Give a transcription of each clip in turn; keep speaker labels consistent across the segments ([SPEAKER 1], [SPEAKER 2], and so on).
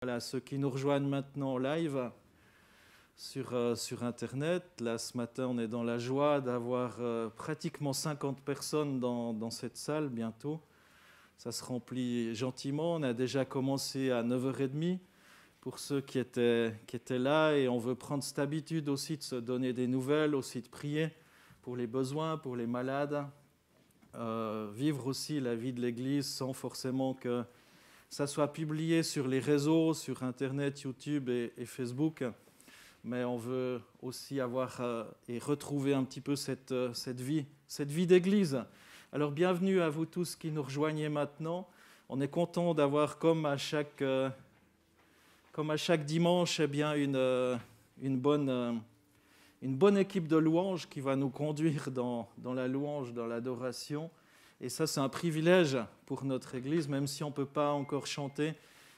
[SPEAKER 1] Voilà, ceux qui nous rejoignent maintenant en live sur Internet. Là, ce matin, on est dans la joie d'avoir pratiquement 50 personnes dans cette salle bientôt. Ça se remplit gentiment. On a déjà commencé à 9h30 pour ceux qui étaient là. Et on veut prendre cette habitude aussi de se donner des nouvelles, aussi de prier pour les besoins, pour les malades. Vivre aussi la vie de l'Église sans forcément que ça soit publié sur les réseaux, sur Internet, YouTube et Facebook. Mais on veut aussi avoir et retrouver un petit peu cette vie d'Église. Alors bienvenue à vous tous qui nous rejoignez maintenant. On est content d'avoir, comme à chaque dimanche, eh bien une bonne équipe de louanges qui va nous conduire dans la louange, dans l'adoration. Et ça, c'est un privilège pour notre Église, même si on ne peut pas encore chanter.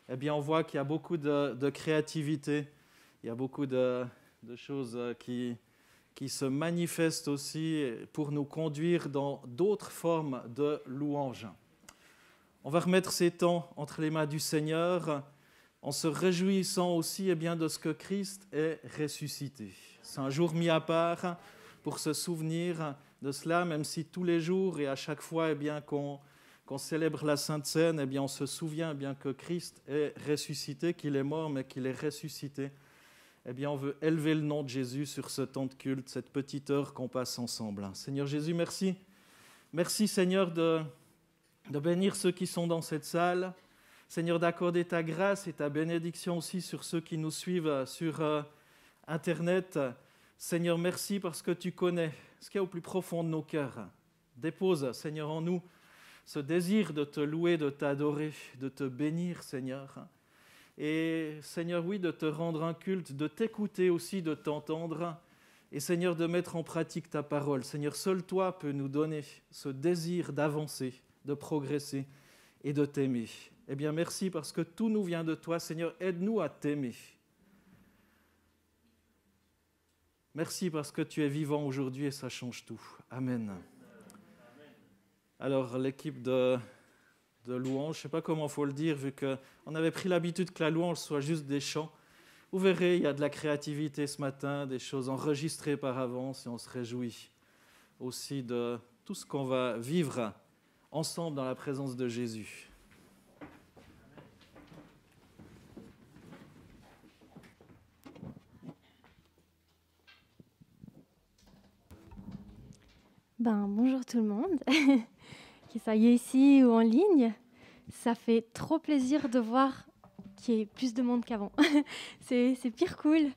[SPEAKER 1] Eh bien, on voit qu'il y a beaucoup de créativité, il y a beaucoup de choses qui se manifestent aussi pour nous conduire dans d'autres formes de louange. On va remettre ces temps entre les mains du Seigneur en se réjouissant aussi eh bien, de ce que Christ est ressuscité. C'est un jour mis à part pour se souvenir de cela, même si tous les jours et à chaque fois eh bien, qu'on célèbre la Sainte Seine, eh bien, on se souvient eh bien, que Christ est ressuscité, qu'il est mort, mais qu'il est ressuscité. Eh bien, on veut élever le nom de Jésus sur ce temps de culte, cette petite heure qu'on passe ensemble. Seigneur Jésus, merci. Merci, Seigneur, de bénir ceux qui sont dans cette salle. Seigneur, d'accorder ta grâce et ta bénédiction aussi sur ceux qui nous suivent sur Internet. Seigneur, merci parce que tu connais ce qu'il y a au plus profond de nos cœurs. Dépose, Seigneur, en nous ce désir de te louer, de t'adorer, de te bénir, Seigneur. Et Seigneur, oui, de te rendre un culte, de t'écouter aussi, de t'entendre. Et Seigneur, de mettre en pratique ta parole. Seigneur, seul toi peux nous donner ce désir d'avancer, de progresser et de t'aimer. Eh bien, merci parce que tout nous vient de toi. Seigneur, aide-nous à t'aimer. Merci parce que tu es vivant aujourd'hui et ça change tout. Amen. Alors, l'équipe de louange, je ne sais pas comment il faut le dire, vu qu'on avait pris l'habitude que la louange soit juste des chants. Vous verrez, il y a de la créativité ce matin, des choses enregistrées par avance et on se réjouit aussi de tout ce qu'on va vivre ensemble dans la présence de Jésus.
[SPEAKER 2] Bonjour tout le monde, qu'ils soient ici ou en ligne. Ça fait trop plaisir de voir qu'il y ait plus de monde qu'avant. c'est pire cool.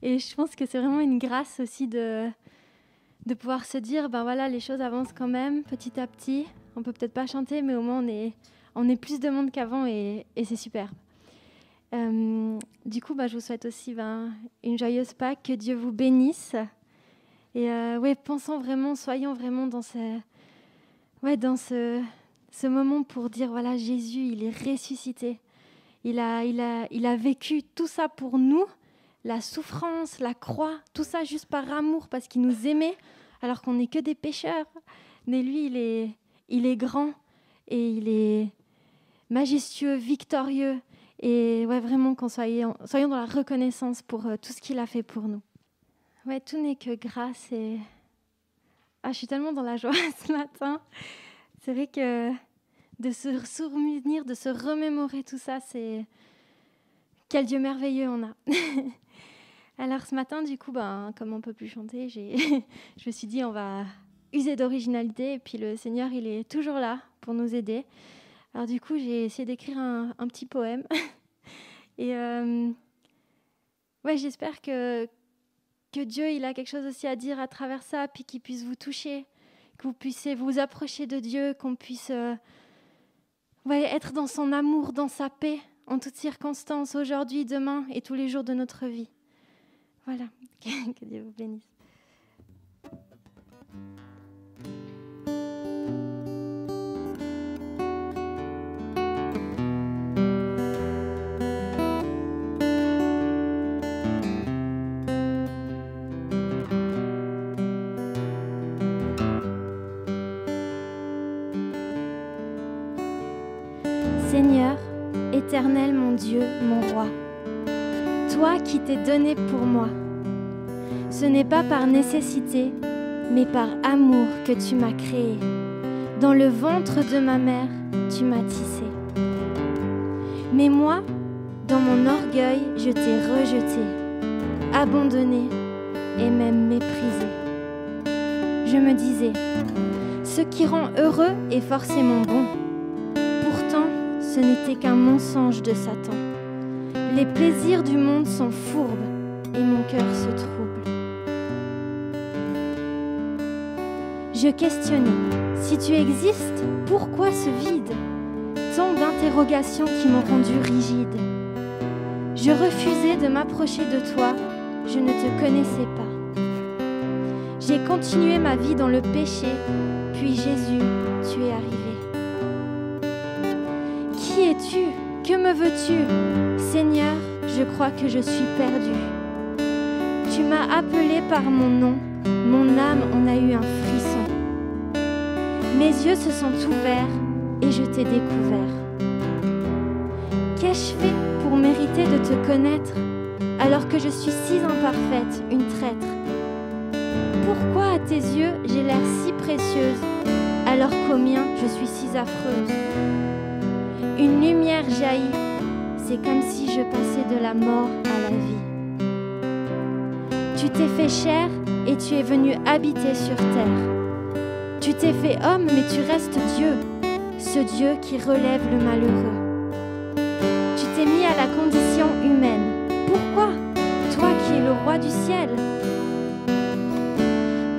[SPEAKER 2] Et je pense que c'est vraiment une grâce aussi de pouvoir se dire, voilà, les choses avancent quand même petit à petit. On peut peut-être pas chanter, mais au moins on est plus de monde qu'avant et c'est super. Du coup, je vous souhaite aussi une joyeuse Pâques, que Dieu vous bénisse. Et soyons vraiment dans ce moment pour dire, voilà, Jésus, il est ressuscité. Il a vécu tout ça pour nous, la souffrance, la croix, tout ça juste par amour, parce qu'il nous aimait, alors qu'on n'est que des pécheurs. Mais lui, il est grand et il est majestueux, victorieux. Et vraiment, soyons dans la reconnaissance pour tout ce qu'il a fait pour nous. Ouais, tout n'est que grâce et... je suis tellement dans la joie ce matin. C'est vrai que de se souvenir, de se remémorer tout ça, c'est... Quel Dieu merveilleux on a. Alors ce matin, du coup, comme on ne peut plus chanter, je me suis dit on va user d'originalité et puis le Seigneur, il est toujours là pour nous aider. Alors du coup, j'ai essayé d'écrire un petit poème. Et j'espère que Dieu, il a quelque chose aussi à dire à travers ça, puis qu'il puisse vous toucher, que vous puissiez vous approcher de Dieu, qu'on puisse être dans son amour, dans sa paix, en toutes circonstances, aujourd'hui, demain et tous les jours de notre vie. Voilà, que Dieu vous bénisse. Seigneur, Éternel mon Dieu, mon roi, toi qui t'es donné pour moi. Ce n'est pas par nécessité, mais par amour que tu m'as créé. Dans le ventre de ma mère, tu m'as tissé. Mais moi, dans mon orgueil, je t'ai rejeté, abandonné et même méprisé. Je me disais, ce qui rend heureux est forcément bon. Pourtant, ce n'était qu'un mensonge de Satan. Les plaisirs du monde sont fourbes et mon cœur se trouble. Je questionnais, si tu existes, pourquoi ce vide? Tant d'interrogations qui m'ont rendu rigide. Je refusais de m'approcher de toi, je ne te connaissais pas. J'ai continué ma vie dans le péché, puis Jésus, tu es arrivé. Qui es-tu? Que me veux-tu? Seigneur, je crois que je suis perdue. Tu m'as appelé par mon nom, mon âme en a eu un frisson. Mes yeux se sont ouverts et je t'ai découvert. Qu'ai-je fait pour mériter de te connaître alors que je suis si imparfaite, une traître? Pourquoi à tes yeux j'ai l'air si précieuse alors qu'aux miens je suis si affreuse? Une lumière jaillit, c'est comme si je passais de la mort à la vie. Tu t'es fait chair et tu es venu habiter sur terre. Tu t'es fait homme mais tu restes Dieu, ce Dieu qui relève le malheureux. Tu t'es mis à la condition humaine. Pourquoi? Toi qui es le roi du ciel.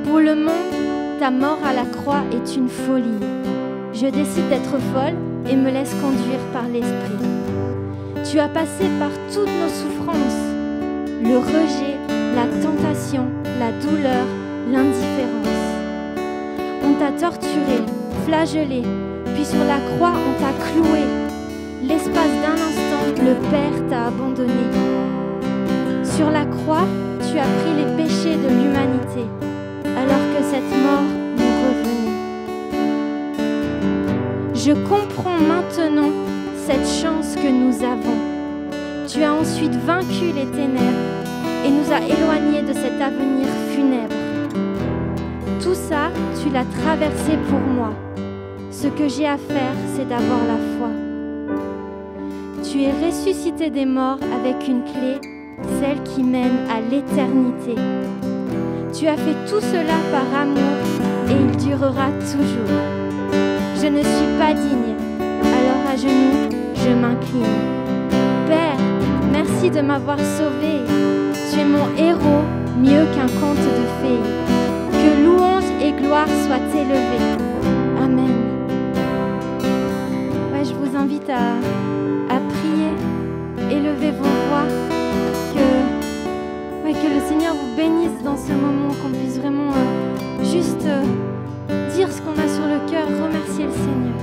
[SPEAKER 2] Pour le monde, ta mort à la croix est une folie. Je décide d'être folle et me laisse conduire par l'esprit. Tu as passé par toutes nos souffrances, le rejet, la tentation, la douleur, l'indifférence. On t'a torturé, flagellé, puis sur la croix on t'a cloué. L'espace d'un instant, le Père t'a abandonné. Sur la croix, tu as pris les péchés de l'humanité, alors que cette mort nous revenait. Je comprends maintenant cette chance que nous avons. Tu as ensuite vaincu les ténèbres et nous as éloignés de cet avenir funèbre. Tout ça, tu l'as traversé pour moi. Ce que j'ai à faire, c'est d'avoir la foi. Tu es ressuscité des morts avec une clé, celle qui mène à l'éternité. Tu as fait tout cela par amour et il durera toujours. Je ne suis pas digne, alors à genoux, je m'incline. Père, merci de m'avoir sauvé. Tu es mon héros, mieux qu'un conte de fées. Que louange et gloire soient élevées. Amen. Ouais, je vous invite à prier, élevez vos voix, que le Seigneur vous bénisse dans ce moment, qu'on puisse vraiment juste dire ce qu'on a sur le cœur, remercier le Seigneur.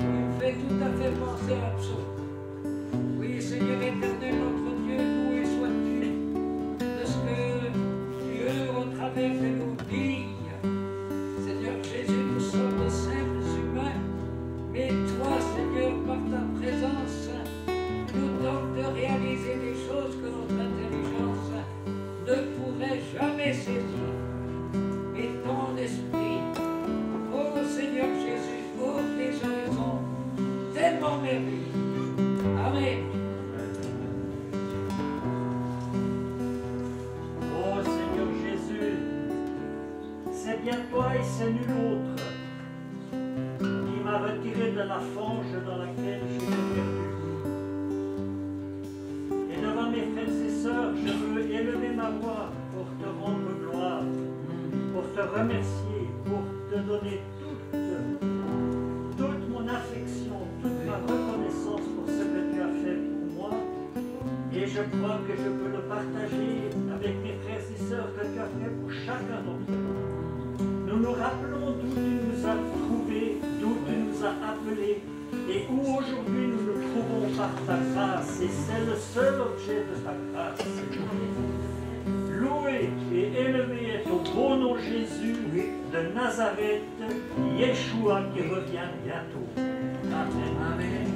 [SPEAKER 3] Il fait tout à fait penser à ça. Oui, Seigneur éternel, notre Dieu, loué sois-tu de ce que Dieu, au travers de nous, digne. Seigneur Jésus, nous sommes de simples humains, mais toi, Seigneur, par ta présence, nous donnes de réaliser des choses que notre intelligence ne pourrait jamais saisir. Et ton esprit, ô Seigneur Jésus, ouvre les horizons tellement merveilleux. Amen.
[SPEAKER 4] Ô Seigneur Jésus, c'est bien toi et c'est nul autre qui m'a retiré de la fange dans laquelle j'étais perdu. Et devant mes frères et sœurs, je veux élever ma voix pour te rendre gloire, pour te remercier, pour te donner toute mon affection, toute ma reconnaissance pour ce que tu as fait pour moi. Et je crois que je peux le partager avec mes frères et sœurs que tu as fait pour chacun d'entre nous. Nous nous rappelons d'où tu nous as trouvés, d'où tu nous as appelés, et où aujourd'hui nous nous trouvons par ta grâce, et c'est le seul objet de ta grâce. Loué et élevé est ton beau nom Jésus de de Nazareth, Yeshua qui revient bientôt. Amen.
[SPEAKER 3] Amen.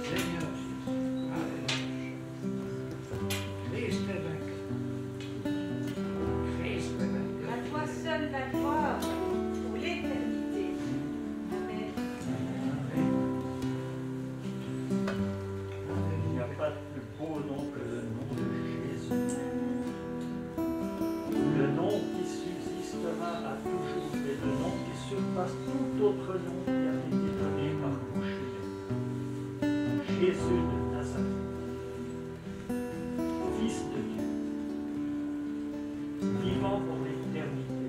[SPEAKER 3] Seigneur Jésus. Alléluia. Christ est vainqueur. Christ est vainqueur.
[SPEAKER 5] À toi seul la gloire pour l'éternité. Amen.
[SPEAKER 4] Il n'y a pas de plus beau nom que le nom de Jésus. Le nom qui subsistera à toujours et le nom qui surpasse tout autre nom qui a été donné par bouche humaine. Jésus de Nazareth, Fils de Dieu, vivant pour l'éternité.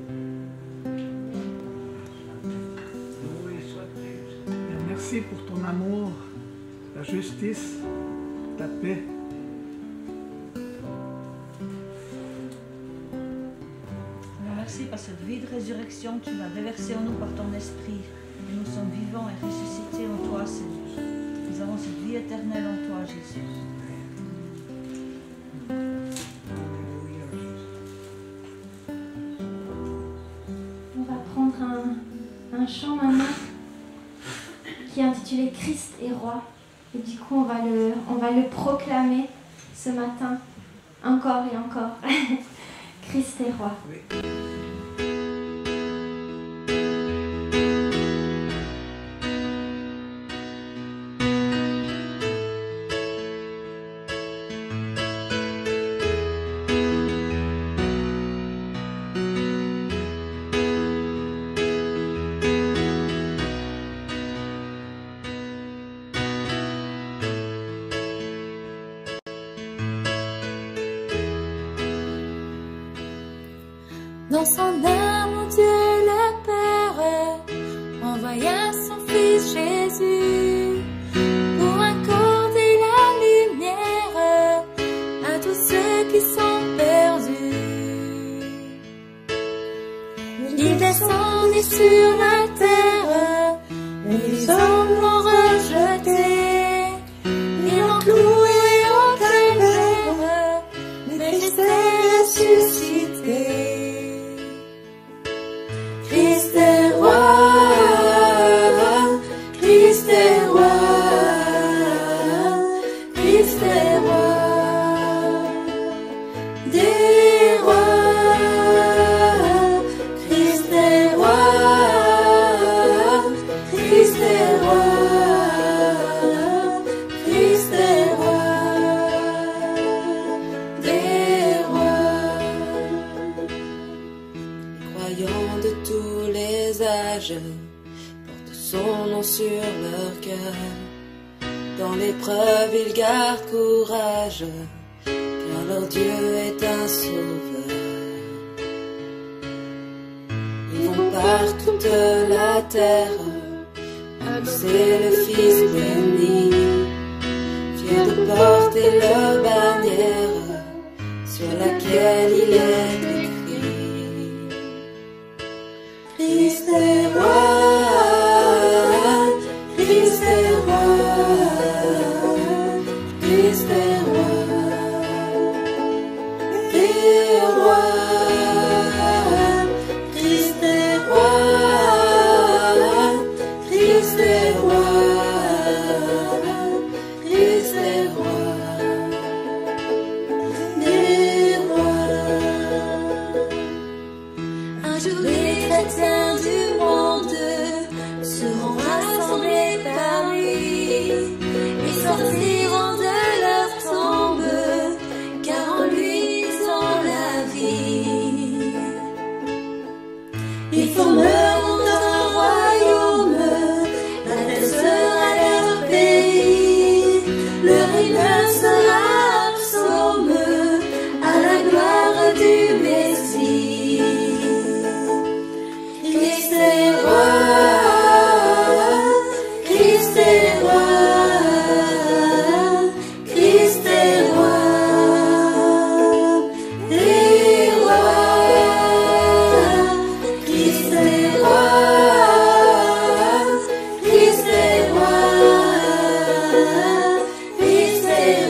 [SPEAKER 3] Loué sois-tu.
[SPEAKER 6] Seigneur, merci pour ton amour, ta justice, ta paix.
[SPEAKER 7] Merci par cette vie de résurrection que tu m'as déversée en nous par ton esprit. Et nous sommes vivants et ressuscités en toi, Seigneur. Nous avons cette vie éternelle en toi, Jésus.
[SPEAKER 3] Alléluia, Jésus.
[SPEAKER 2] On va prendre un chant maintenant qui est intitulé Christ est roi. Et du coup, on va le proclamer ce matin, encore et encore. Christ est roi.
[SPEAKER 3] Oui.
[SPEAKER 8] Dans son amour, Dieu le Père envoya son Fils Jésus pour accorder la lumière à tous ceux qui sont perdus. Il descendit sur la terre, les hommes l'ont rejeté, ils l'ont cloué au calvaire, mais Christ est ressuscité. Christ est roi, Christ est roi, Christ est roi, des rois, Christ est roi, Christ est roi, Christ est roi, des rois. Croyants de tous les âges portent son nom sur leur cœur. Dans l'épreuve, ils gardent courage, car leur Dieu est un sauveur. Ils vont par toute la terre annoncer le Fils béni, fiers de porter leur bannière sur laquelle il est écrit. Christ est roi, Christ est roi, Christ est roi, des rois, Christ est roi, Christ est roi, Christ est roi, des rois. Un jour les chrétiens du monde seront rassemblés par lui et sortiront de leur tombe, car en lui ils ont la vie. Ils formeront un royaume, la terre sera leur pays, leur hymne sera psaume à la gloire du Messie. Christ est roi, Christ est roi, Christ est roi, des rois, Christ est roi, Christ est roi, Christ est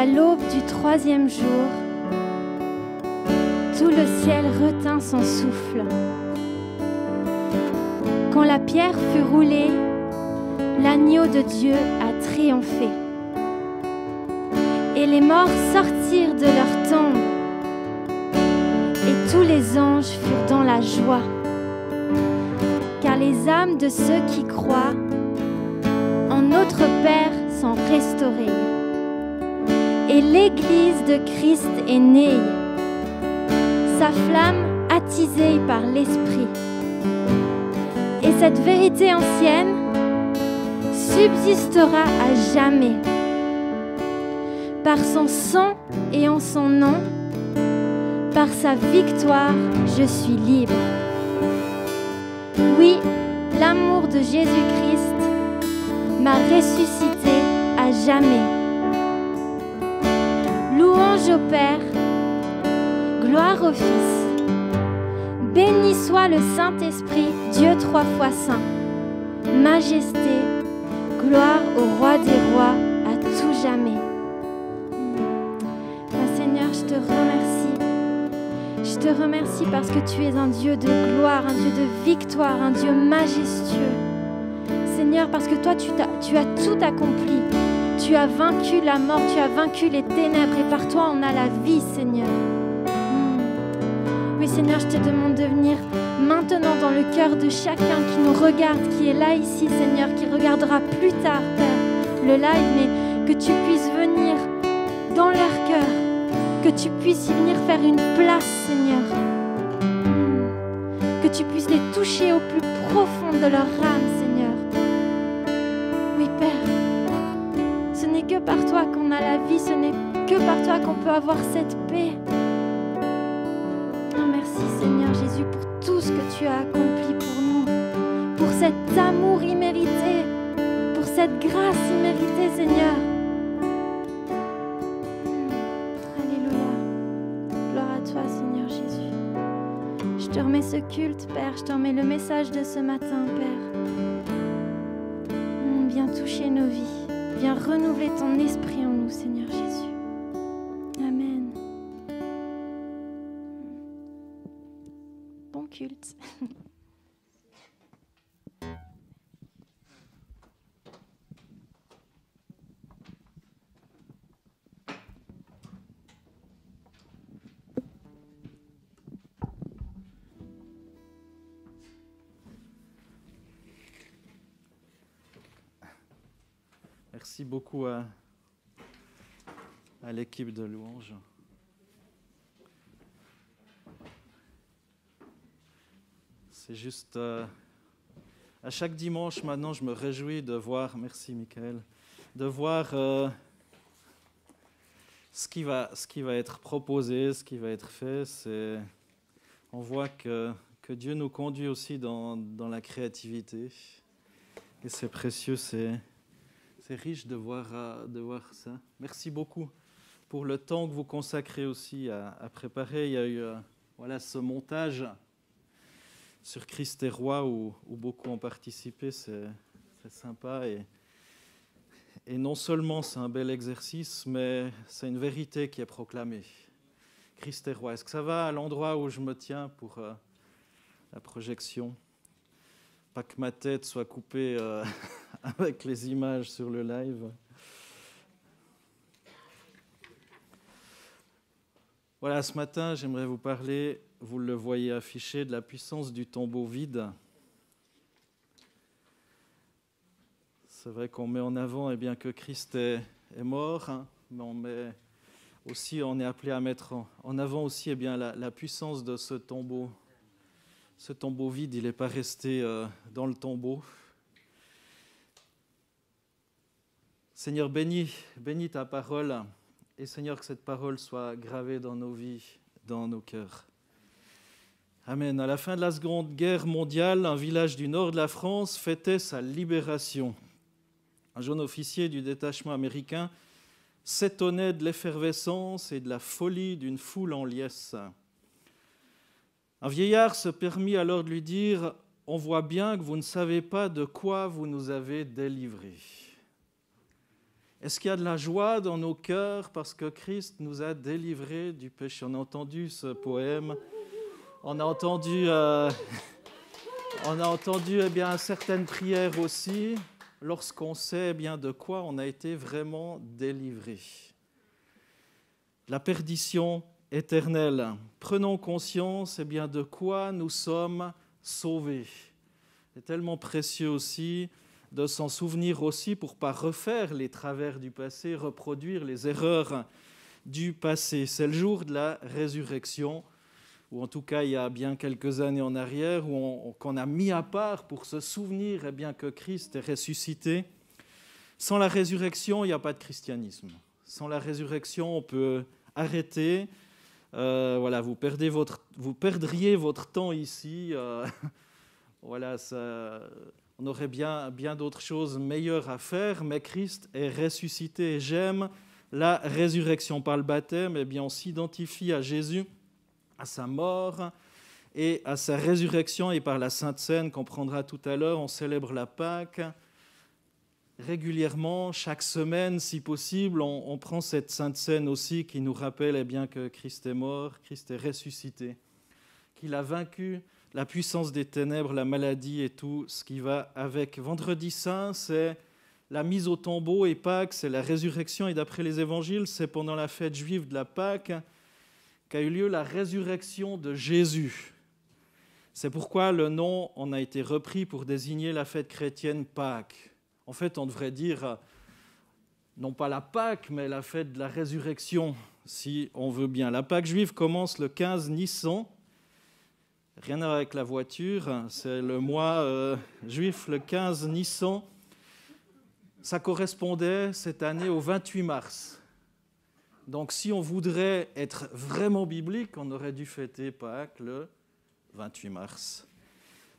[SPEAKER 2] à l'aube du 3e jour, tout le ciel retint son souffle. Quand la pierre fut roulée, l'agneau de Dieu a triomphé. Et les morts sortirent de leur tombe, et tous les anges furent dans la joie, car les âmes de ceux qui croient en notre Père sont restaurées. Et l'Église de Christ est née, sa flamme attisée par l'Esprit. Et cette vérité ancienne subsistera à jamais. Par son sang et en son nom, par sa victoire, je suis libre. Oui, l'amour de Jésus-Christ m'a ressuscité à jamais. Louange au Père, gloire au Fils. Béni soit le Saint-Esprit, Dieu 3 fois saint. Majesté, gloire au Roi des rois à tout jamais. Seigneur, je te remercie. Je te remercie parce que tu es un Dieu de gloire, un Dieu de victoire, un Dieu majestueux. Seigneur, parce que toi, tu as tout accompli. Tu as vaincu la mort, tu as vaincu les ténèbres et par toi, on a la vie, Seigneur. Oui, Seigneur, je te demande de venir maintenant dans le cœur de chacun qui nous regarde, qui est là ici, Seigneur, qui regardera plus tard, Père, le live, mais que tu puisses venir dans leur cœur, que tu puisses y venir faire une place, Seigneur. Que tu puisses les toucher au plus profond de leur âme, Seigneur. Oui, Père, ce n'est que par toi qu'on a la vie, ce n'est que par toi qu'on peut avoir cette paix. Oh, merci, Seigneur Jésus, pour tout ce que tu as accompli pour nous, pour cet amour immérité, pour cette grâce imméritée, Seigneur. Je te remets ce culte, Père, je te remets le message de ce matin, Père. Viens toucher nos vies, viens renouveler ton esprit en nous, Seigneur Jésus. Amen. Bon culte.
[SPEAKER 1] Merci beaucoup à l'équipe de louange. C'est juste... à chaque dimanche, maintenant, je me réjouis de voir... Merci, Michael. De voir ce qui va être proposé, ce qui va être fait. On voit que Dieu nous conduit aussi dans la créativité. Et c'est précieux, c'est riche de voir ça. Merci beaucoup pour le temps que vous consacrez aussi à préparer. Il y a eu ce montage sur Christ est roi où beaucoup ont participé. C'est sympa. Et non seulement c'est un bel exercice, mais c'est une vérité qui est proclamée. Christ est roi. Est-ce que ça va à l'endroit où je me tiens pour la projection ? Pas que ma tête soit coupée avec les images sur le live. Voilà, ce matin, j'aimerais vous parler, vous le voyez affiché, de la puissance du tombeau vide. C'est vrai qu'on met en avant que Christ est mort, mais on est appelé à mettre en avant aussi la puissance de ce tombeau. Ce tombeau vide, il n'est pas resté dans le tombeau. Seigneur, bénis ta parole et Seigneur, que cette parole soit gravée dans nos vies, dans nos cœurs. Amen. À la fin de la Seconde Guerre mondiale, un village du nord de la France fêtait sa libération. Un jeune officier du détachement américain s'étonnait de l'effervescence et de la folie d'une foule en liesse. Un vieillard se permit alors de lui dire « On voit bien que vous ne savez pas de quoi vous nous avez délivrés. » Est-ce qu'il y a de la joie dans nos cœurs parce que Christ nous a délivrés du péché? On a entendu ce poème, on a entendu certaines prières aussi, lorsqu'on sait bien de quoi on a été vraiment délivré. La perdition éternelle. Prenons conscience bien de quoi nous sommes sauvés. C'est tellement précieux aussi de s'en souvenir aussi pour ne pas refaire les travers du passé, reproduire les erreurs du passé. C'est le jour de la résurrection, ou en tout cas il y a bien quelques années en arrière, qu'on a mis à part pour se souvenir que Christ est ressuscité. Sans la résurrection, il n'y a pas de christianisme. Sans la résurrection, on peut arrêter. Vous perdriez votre temps ici. On aurait bien d'autres choses meilleures à faire, mais Christ est ressuscité. Et j'aime la résurrection par le baptême. On s'identifie à Jésus, à sa mort et à sa résurrection. Et par la Sainte Seine qu'on prendra tout à l'heure, on célèbre la Pâque. Régulièrement, chaque semaine, si possible, on prend cette Sainte Seine aussi qui nous rappelle que Christ est mort, Christ est ressuscité, qu'il a vaincu la puissance des ténèbres, la maladie et tout ce qui va avec. Vendredi Saint, c'est la mise au tombeau, et Pâques, c'est la résurrection. Et d'après les évangiles, c'est pendant la fête juive de la Pâque qu'a eu lieu la résurrection de Jésus. C'est pourquoi le nom en a été repris pour désigner la fête chrétienne Pâques. En fait, on devrait dire, non pas la Pâque, mais la fête de la résurrection, si on veut bien. La Pâque juive commence le 15 Nissan. Rien à voir avec la voiture, c'est le mois juif, le 15 Nissan. Ça correspondait cette année au 28 mars. Donc si on voudrait être vraiment biblique, on aurait dû fêter Pâques le 28 mars.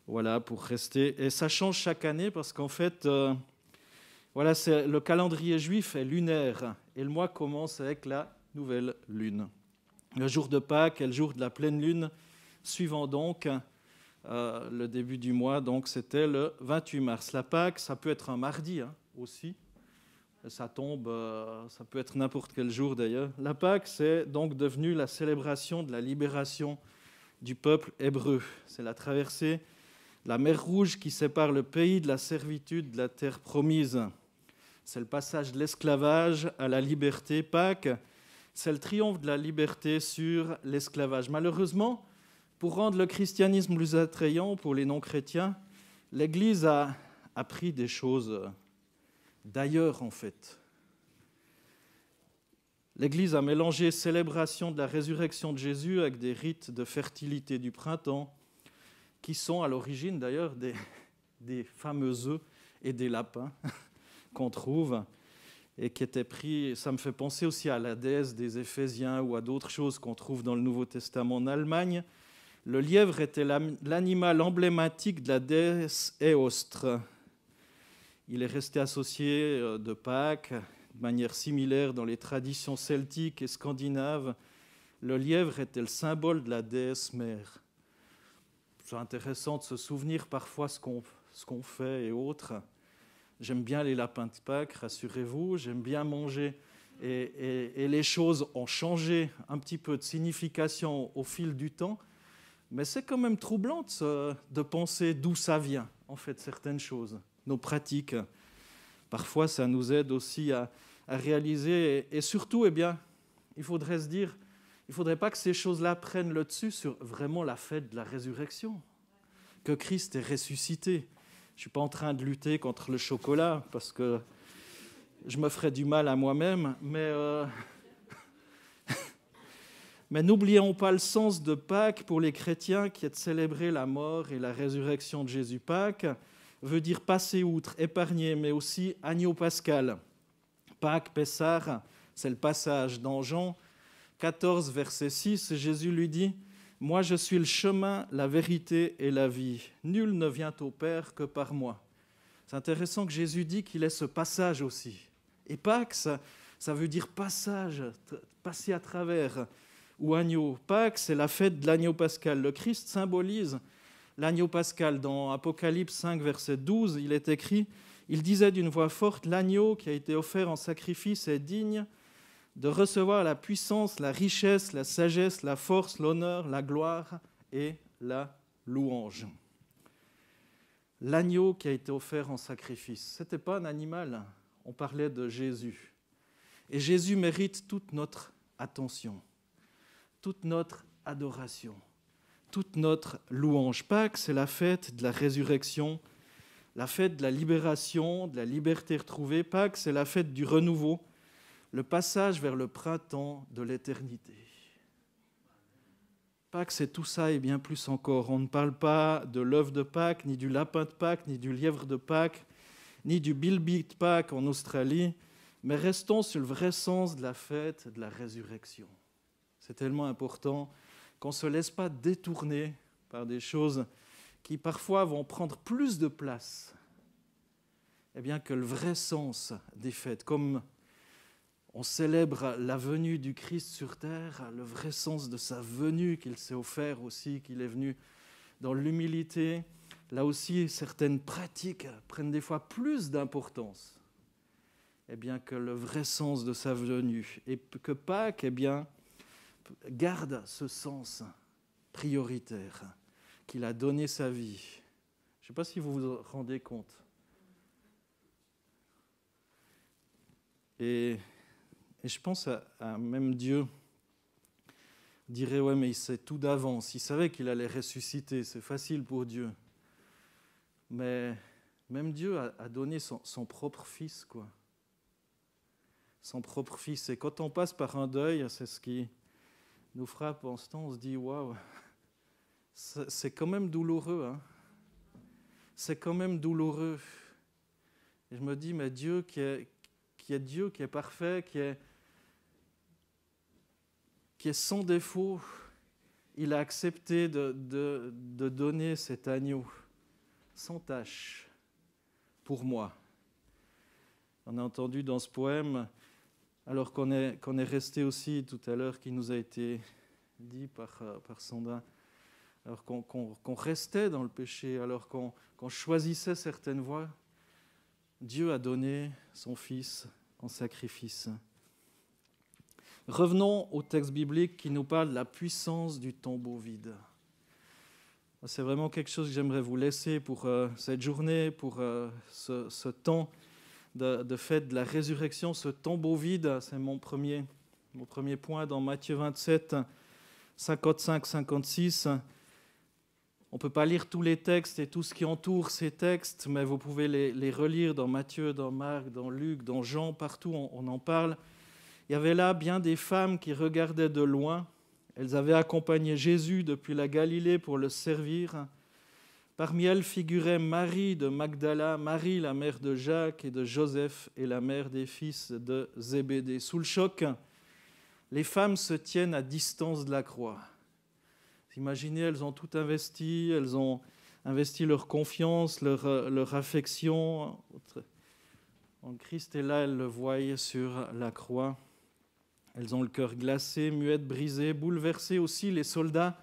[SPEAKER 1] Voilà, pour rester. Et ça change chaque année parce qu'en fait, le calendrier juif est lunaire et le mois commence avec la nouvelle lune. Le jour de Pâques est le jour de la pleine lune, suivant donc le début du mois, donc c'était le 28 mars. La Pâque, ça peut être un mardi aussi, ça tombe, ça peut être n'importe quel jour d'ailleurs. La Pâque, c'est donc devenu la célébration de la libération du peuple hébreu. C'est la traversée de la mer Rouge qui sépare le pays de la servitude de la terre promise. C'est le passage de l'esclavage à la liberté. Pâques, c'est le triomphe de la liberté sur l'esclavage. Malheureusement, pour rendre le christianisme plus attrayant pour les non-chrétiens, l'Église a appris des choses d'ailleurs, en fait. L'Église a mélangé célébration de la résurrection de Jésus avec des rites de fertilité du printemps, qui sont à l'origine d'ailleurs des fameux œufs et des lapins qu'on trouve, et qui étaient pris. Ça me fait penser aussi à la déesse des Éphésiens ou à d'autres choses qu'on trouve dans le Nouveau Testament. En Allemagne, le lièvre était l'animal emblématique de la déesse Éostre. Il est resté associé de Pâques de manière similaire dans les traditions celtiques et scandinaves. Le lièvre était le symbole de la déesse mère. C'est intéressant de se souvenir parfois ce qu'on fait et autres. J'aime bien les lapins de Pâques, rassurez-vous, j'aime bien manger. Et les choses ont changé un petit peu de signification au fil du temps. Mais c'est quand même troublant de penser d'où ça vient, en fait, certaines choses, nos pratiques. Parfois, ça nous aide aussi à réaliser. Et surtout, il faudrait se dire, il ne faudrait pas que ces choses-là prennent le dessus sur vraiment la fête de la résurrection, que Christ est ressuscité. Je ne suis pas en train de lutter contre le chocolat, parce que je me ferais du mal à moi-même, mais n'oublions pas le sens de Pâques pour les chrétiens qui est de célébrer la mort et la résurrection de Jésus. Pâques veut dire passer outre, épargner, mais aussi agneau pascal. Pâques, Pessar, c'est le passage. Dans Jean 14, verset 6, Jésus lui dit « Moi je suis le chemin, la vérité et la vie. Nul ne vient au Père que par moi. » C'est intéressant que Jésus dit qu'il est ce passage aussi. Et Pâques, ça veut dire passage, passer à travers. Ou agneau. Pâques, c'est la fête de l'agneau pascal. Le Christ symbolise l'agneau pascal. Dans Apocalypse 5, verset 12, il est écrit « Il disait d'une voix forte, « L'agneau qui a été offert en sacrifice est digne de recevoir la puissance, la richesse, la sagesse, la force, l'honneur, la gloire et la louange. » L'agneau qui a été offert en sacrifice, ce n'était pas un animal, on parlait de Jésus. Et Jésus mérite toute notre attention, toute notre adoration, toute notre louange. Pâques, c'est la fête de la résurrection, la fête de la libération, de la liberté retrouvée. Pâques, c'est la fête du renouveau, le passage vers le printemps de l'éternité. Pâques, c'est tout ça et bien plus encore. On ne parle pas de l'œuf de Pâques, ni du lapin de Pâques, ni du lièvre de Pâques, ni du bilby de Pâques en Australie, mais restons sur le vrai sens de la fête de la résurrection. C'est tellement important qu'on ne se laisse pas détourner par des choses qui parfois vont prendre plus de place que le vrai sens des fêtes. Comme on célèbre la venue du Christ sur terre, le vrai sens de sa venue qu'il s'est offert aussi, qu'il est venu dans l'humilité. Là aussi, certaines pratiques prennent des fois plus d'importance que le vrai sens de sa venue. Et que Pâques garde ce sens prioritaire, qu'il a donné sa vie. Je ne sais pas si vous vous rendez compte. Et je pense à même Dieu dirait, ouais, mais il sait tout d'avance. Il savait qu'il allait ressusciter. C'est facile pour Dieu. Mais même Dieu a donné son propre fils, quoi. Son propre fils. Et quand on passe par un deuil, c'est ce qui nous frappe en ce temps. On se dit, waouh, c'est quand même douloureux. Hein. C'est quand même douloureux. Et je me dis, mais Dieu qui est Dieu, qui est parfait, qui est sans défaut, il a accepté de donner cet agneau sans tache pour moi. On a entendu dans ce poème, alors qu'on est resté aussi tout à l'heure, qui nous a été dit par Sandra, alors qu'on restait dans le péché, alors qu'on choisissait certaines voies, Dieu a donné son Fils en sacrifice. Revenons au texte biblique qui nous parle de la puissance du tombeau vide. C'est vraiment quelque chose que j'aimerais vous laisser pour cette journée, pour ce temps de fête de la résurrection, ce tombeau vide. C'est mon premier point dans Matthieu 27, 55-56. On ne peut pas lire tous les textes et tout ce qui entoure ces textes, mais vous pouvez les relire dans Matthieu, dans Marc, dans Luc, dans Jean, partout on en parle. Il y avait là bien des femmes qui regardaient de loin. Elles avaient accompagné Jésus depuis la Galilée pour le servir. Parmi elles figurait Marie de Magdala, Marie la mère de Jacques et de Joseph et la mère des fils de Zébédée. Sous le choc, les femmes se tiennent à distance de la croix. Imaginez, elles ont tout investi, elles ont investi leur confiance, leur affection. En Christ est là, elles le voient sur la croix. Elles ont le cœur glacé, muettes, brisées, bouleversées aussi. Les soldats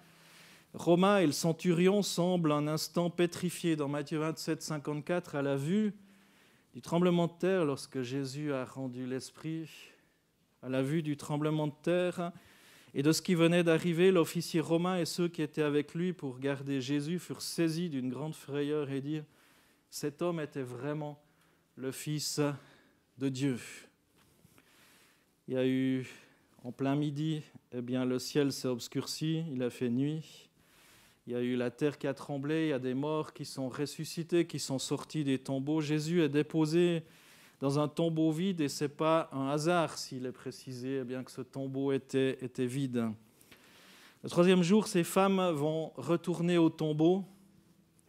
[SPEAKER 1] romains et le centurion semblent un instant pétrifiés. Dans Matthieu 27, 54, à la vue du tremblement de terre, lorsque Jésus a rendu l'esprit, à la vue du tremblement de terre et de ce qui venait d'arriver, l'officier romain et ceux qui étaient avec lui pour garder Jésus furent saisis d'une grande frayeur et dirent « Cet homme était vraiment le Fils de Dieu. » Il y a eu, en plein midi, le ciel s'est obscurci, il a fait nuit. Il y a eu la terre qui a tremblé, il y a des morts qui sont ressuscités, qui sont sortis des tombeaux. Jésus est déposé dans un tombeau vide et ce n'est pas un hasard s'il est précisé que ce tombeau était vide. Le troisième jour, ces femmes vont retourner au tombeau.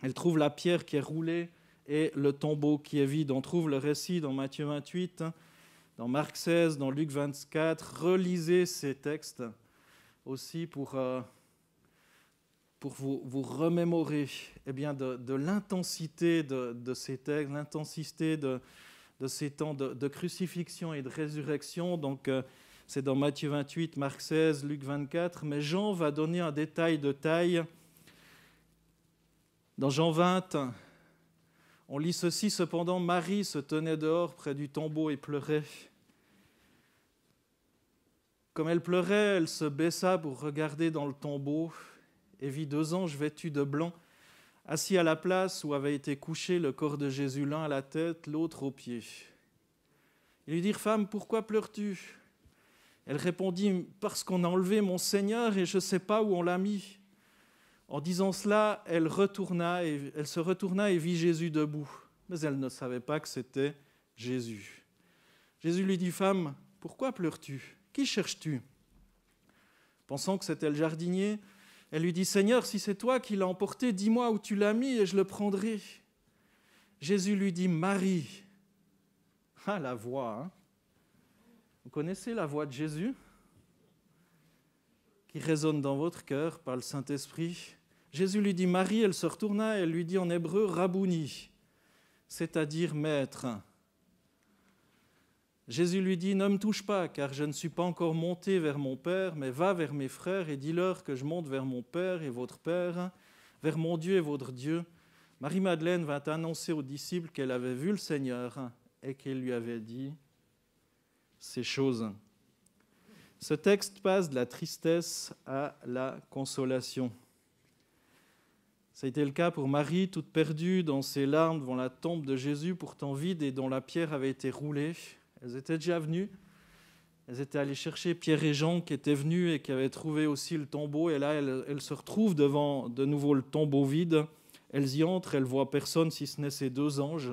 [SPEAKER 1] Elles trouvent la pierre qui est roulée et le tombeau qui est vide. On trouve le récit dans Matthieu 28, dans Marc 16, dans Luc 24. Relisez ces textes aussi pour vous remémorer de l'intensité de ces textes, l'intensité de ces temps de crucifixion et de résurrection. Donc, c'est dans Matthieu 28, Marc 16, Luc 24. Mais Jean va donner un détail de taille. Dans Jean 20, On lit ceci, cependant, Marie se tenait dehors près du tombeau et pleurait. Comme elle pleurait, elle se baissa pour regarder dans le tombeau et vit 2 anges vêtus de blanc, assis à la place où avait été couché le corps de Jésus, l'un à la tête, l'autre aux pieds. Ils lui dirent, « Femme, pourquoi pleures-tu » Elle répondit, « Parce qu'on a enlevé mon Seigneur et je ne sais pas où on l'a mis. » En disant cela, elle se retourna et vit Jésus debout. Mais elle ne savait pas que c'était Jésus. Jésus lui dit, « Femme, pourquoi pleures-tu ? Qui cherches-tu » Pensant que c'était le jardinier, elle lui dit, « Seigneur, si c'est toi qui l'as emporté, dis-moi où tu l'as mis et je le prendrai. » Jésus lui dit, « Marie. » Ah, la voix, hein. Vous connaissez la voix de Jésus qui résonne dans votre cœur par le Saint-Esprit. Jésus lui dit, « Marie », elle se retourna et elle lui dit en hébreu, « Rabouni », c'est-à-dire « maître ». Jésus lui dit, « Ne me touche pas, car je ne suis pas encore monté vers mon Père, mais va vers mes frères et dis-leur que je monte vers mon Père et votre Père, vers mon Dieu et votre Dieu. » Marie-Madeleine vint annoncer aux disciples qu'elle avait vu le Seigneur et qu'il lui avait dit ces choses. Ce texte passe de la tristesse à la consolation. Ça a été le cas pour Marie, toute perdue dans ses larmes devant la tombe de Jésus, pourtant vide et dont la pierre avait été roulée. Elles étaient déjà venues. Elles étaient allées chercher Pierre et Jean qui étaient venus et qui avaient trouvé aussi le tombeau. Et là, elles se retrouvent devant de nouveau le tombeau vide. Elles y entrent, elles ne voient personne si ce n'est ces 2 anges.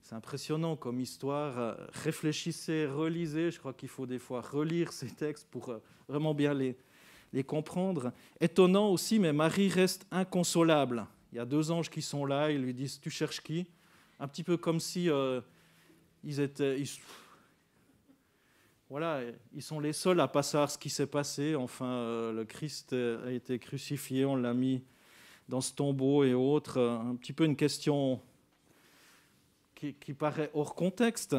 [SPEAKER 1] C'est impressionnant comme histoire. Réfléchissez, relisez. Je crois qu'il faut des fois relire ces textes pour vraiment bien les comprendre. Étonnant aussi, mais Marie reste inconsolable. Il y a 2 anges qui sont là, ils lui disent « Tu cherches qui ?» Un petit peu comme si ils sont les seuls à ne pas savoir ce qui s'est passé. Enfin, le Christ a été crucifié, on l'a mis dans ce tombeau et autres. Un petit peu une question qui paraît hors contexte.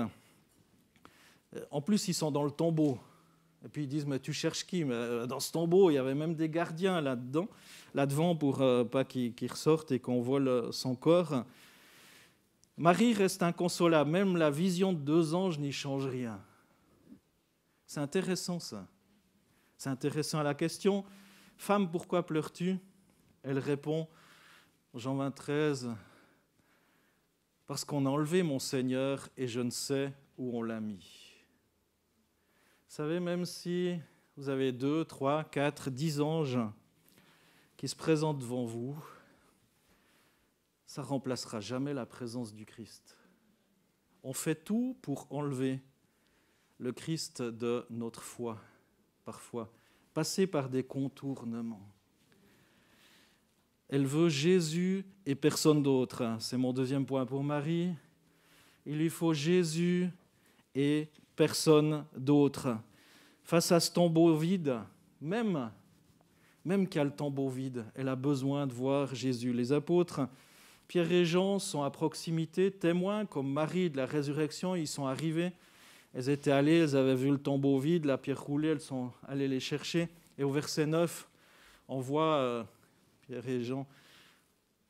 [SPEAKER 1] En plus, ils sont dans le tombeau. Et puis ils disent, mais tu cherches qui ? Mais dans ce tombeau, il y avait même des gardiens là-devant pour pas qu'ils ressortent et qu'on vole son corps. Marie reste inconsolable. Même la vision de 2 anges n'y change rien. C'est intéressant ça. C'est intéressant à la question. « Femme, pourquoi pleures-tu » Elle répond, Jean 23, « Parce qu'on a enlevé mon Seigneur et je ne sais où on l'a mis. » Vous savez, même si vous avez 2, 3, 4, 10 anges qui se présentent devant vous, ça ne remplacera jamais la présence du Christ. On fait tout pour enlever le Christ de notre foi, parfois, passer par des contournements. Elle veut Jésus et personne d'autre. C'est mon 2e point pour Marie. Il lui faut Jésus et personne d'autre. Face à ce tombeau vide, même qu'il y a le tombeau vide, elle a besoin de voir Jésus. Les apôtres, Pierre et Jean, sont à proximité, témoins, comme Marie de la résurrection, ils sont arrivés. Elles étaient allées, elles avaient vu le tombeau vide, la pierre roulée, elles sont allées les chercher. Et au verset 9, on voit Pierre et Jean.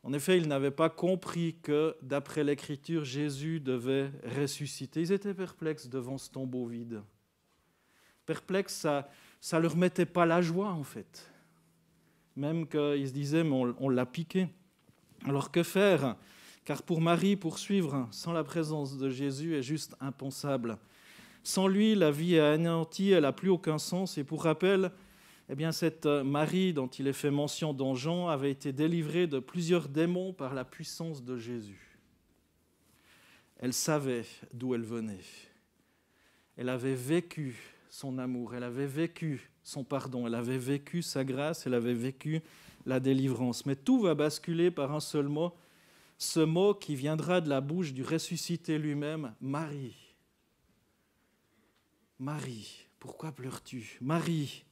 [SPEAKER 1] En effet, ils n'avaient pas compris que, d'après l'Écriture, Jésus devait ressusciter. Ils étaient perplexes devant ce tombeau vide. Perplexes, ça ne leur mettait pas la joie, en fait. Même qu'ils se disaient, mais on l'a piqué. Alors que faire ? Car pour Marie, poursuivre sans la présence de Jésus est juste impensable. Sans lui, la vie est anéantie, elle n'a plus aucun sens. Et pour rappel, eh bien, cette Marie dont il est fait mention dans Jean avait été délivrée de plusieurs démons par la puissance de Jésus. Elle savait d'où elle venait. Elle avait vécu son amour, elle avait vécu son pardon, elle avait vécu sa grâce, elle avait vécu la délivrance. Mais tout va basculer par un seul mot, ce mot qui viendra de la bouche du ressuscité lui-même, Marie. Marie, pourquoi pleures-tu ? Marie,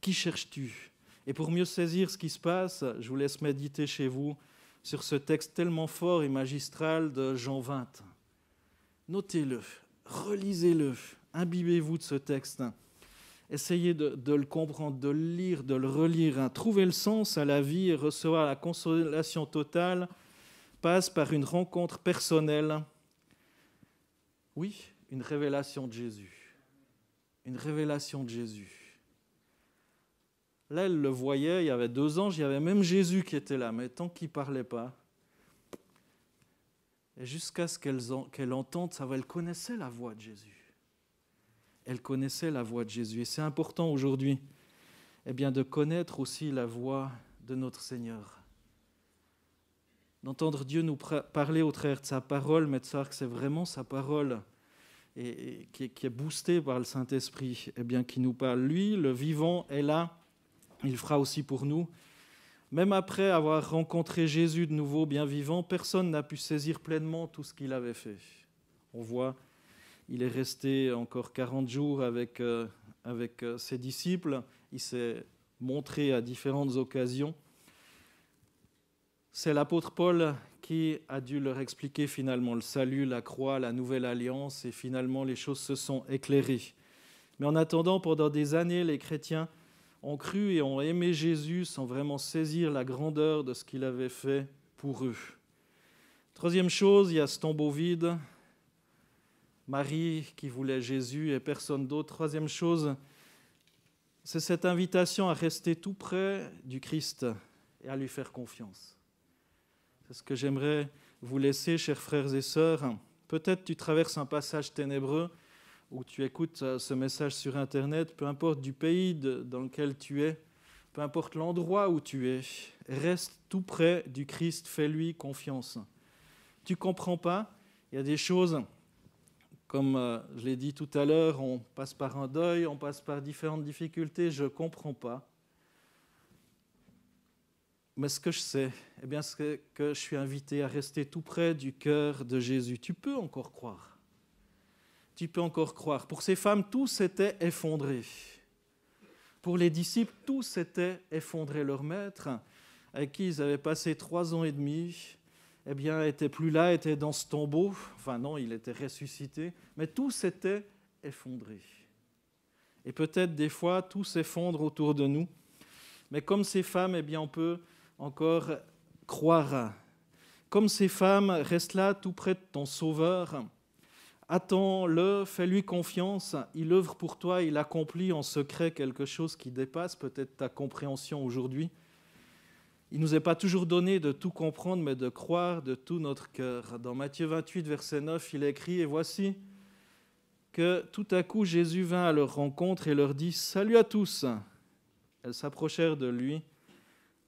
[SPEAKER 1] qui cherches-tu ? Et pour mieux saisir ce qui se passe, je vous laisse méditer chez vous sur ce texte tellement fort et magistral de Jean 20. Notez-le, relisez-le, imbibez-vous de ce texte. Essayez de le comprendre, de le lire, de le relire. Trouvez le sens à la vie et recevoir la consolation totale passe par une rencontre personnelle. Oui, une révélation de Jésus. Une révélation de Jésus. Là, elle le voyait, il y avait 2 anges, il y avait même Jésus qui était là, mais tant qu'il ne parlait pas, et jusqu'à ce qu'elle entende, elle connaissait la voix de Jésus. Elle connaissait la voix de Jésus. Et c'est important aujourd'hui de connaître aussi la voix de notre Seigneur. D'entendre Dieu nous parler au travers de sa parole, mais de savoir que c'est vraiment sa parole et qui est boostée par le Saint-Esprit, qui nous parle. Lui, le vivant, est là. Il fera aussi pour nous. Même après avoir rencontré Jésus de nouveau, bien vivant, personne n'a pu saisir pleinement tout ce qu'il avait fait. On voit, il est resté encore 40 jours avec ses disciples. Il s'est montré à différentes occasions. C'est l'apôtre Paul qui a dû leur expliquer finalement le salut, la croix, la nouvelle alliance, et finalement les choses se sont éclairées. Mais en attendant, pendant des années, les chrétiens ont cru et ont aimé Jésus sans vraiment saisir la grandeur de ce qu'il avait fait pour eux. Troisième chose, il y a ce tombeau vide, Marie qui voulait Jésus et personne d'autre. Troisième chose, c'est cette invitation à rester tout près du Christ et à lui faire confiance. C'est ce que j'aimerais vous laisser, chers frères et sœurs. Peut-être tu traverses un passage ténébreux ou tu écoutes ce message sur Internet, peu importe du pays dans lequel tu es, peu importe l'endroit où tu es, reste tout près du Christ, fais-lui confiance. Tu ne comprends pas, il y a des choses, comme je l'ai dit tout à l'heure, on passe par un deuil, on passe par différentes difficultés, je ne comprends pas. Mais ce que je sais, c'est que je suis invité à rester tout près du cœur de Jésus. Tu peux encore croire. Tu peux encore croire. Pour ces femmes, tout s'était effondré. Pour les disciples, tout s'était effondré. Leur maître, avec qui ils avaient passé 3 ans et demi, n'était plus là, était dans ce tombeau. Enfin non, il était ressuscité. Mais tout s'était effondré. Et peut-être des fois, tout s'effondre autour de nous. Mais comme ces femmes, on peut encore croire. Comme ces femmes, reste là tout près de ton Sauveur. Attends-le, fais-lui confiance, il œuvre pour toi, il accomplit en secret quelque chose qui dépasse peut-être ta compréhension aujourd'hui. Il ne nous est pas toujours donné de tout comprendre, mais de croire de tout notre cœur. Dans Matthieu 28, verset 9, il est écrit « Et voici que tout à coup Jésus vint à leur rencontre et leur dit « Salut à tous !» Elles s'approchèrent de lui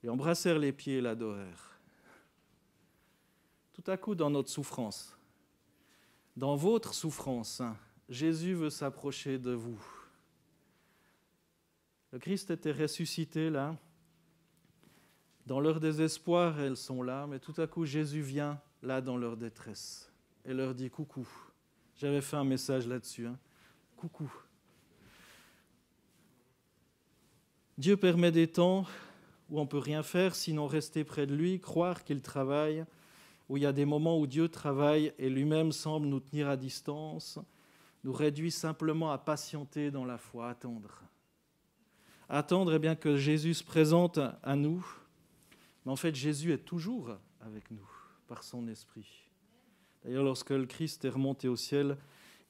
[SPEAKER 1] et embrassèrent les pieds et l'adorèrent. Tout à coup dans notre souffrance, dans votre souffrance, Jésus veut s'approcher de vous. Le Christ était ressuscité là. Dans leur désespoir, elles sont là, mais tout à coup, Jésus vient là dans leur détresse et leur dit « Coucou ». J'avais fait un message là-dessus. Coucou. Dieu permet des temps où on ne peut rien faire, sinon rester près de lui, croire qu'il travaille, où il y a des moments où Dieu travaille et lui-même semble nous tenir à distance, nous réduit simplement à patienter dans la foi, attendre. Attendre que Jésus se présente à nous, mais en fait Jésus est toujours avec nous, par son esprit. D'ailleurs, lorsque le Christ est remonté au ciel,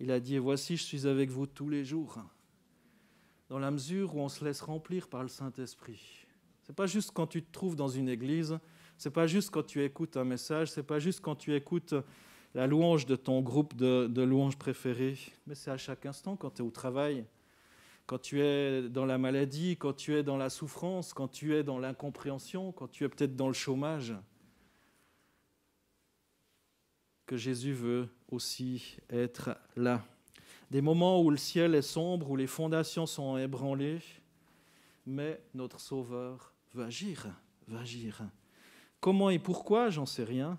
[SPEAKER 1] il a dit « Et voici, je suis avec vous tous les jours », dans la mesure où on se laisse remplir par le Saint-Esprit. Ce n'est pas juste quand tu te trouves dans une église, ce n'est pas juste quand tu écoutes un message, ce n'est pas juste quand tu écoutes la louange de ton groupe de louanges préféré, mais c'est à chaque instant, quand tu es au travail, quand tu es dans la maladie, quand tu es dans la souffrance, quand tu es dans l'incompréhension, quand tu es peut-être dans le chômage, que Jésus veut aussi être là. Des moments où le ciel est sombre, où les fondations sont ébranlées, mais notre Sauveur veut agir, va agir. Comment et pourquoi, j'en sais rien,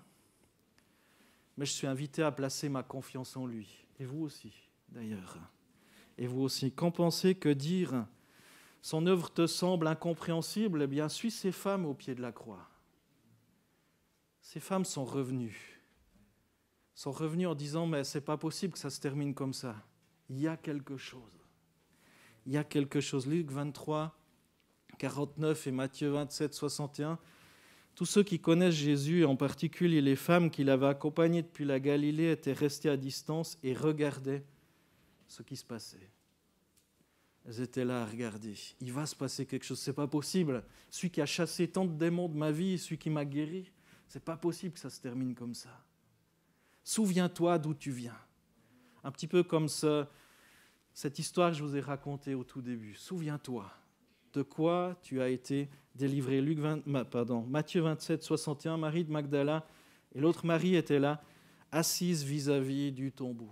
[SPEAKER 1] mais je suis invité à placer ma confiance en lui. Et vous aussi, d'ailleurs. Et vous aussi. Qu'en penser, que dire? Son œuvre te semble incompréhensible? Eh bien, suis ces femmes au pied de la croix. Ces femmes sont revenues en disant « Mais ce n'est pas possible que ça se termine comme ça. Il y a quelque chose. Il y a quelque chose. » Luc 23, 49 et Matthieu 27, 61. Tous ceux qui connaissent Jésus, et en particulier les femmes qui l'avaient accompagné depuis la Galilée, étaient restés à distance et regardaient ce qui se passait. Elles étaient là à regarder. Il va se passer quelque chose, c'est pas possible. Celui qui a chassé tant de démons de ma vie, celui qui m'a guéri, c'est pas possible que ça se termine comme ça. Souviens-toi d'où tu viens. Un petit peu comme cette histoire que je vous ai racontée au tout début. Souviens-toi de quoi tu as été délivré. Matthieu 27, 61, Marie de Magdala et l'autre Marie étaient là, assises vis-à-vis du tombeau.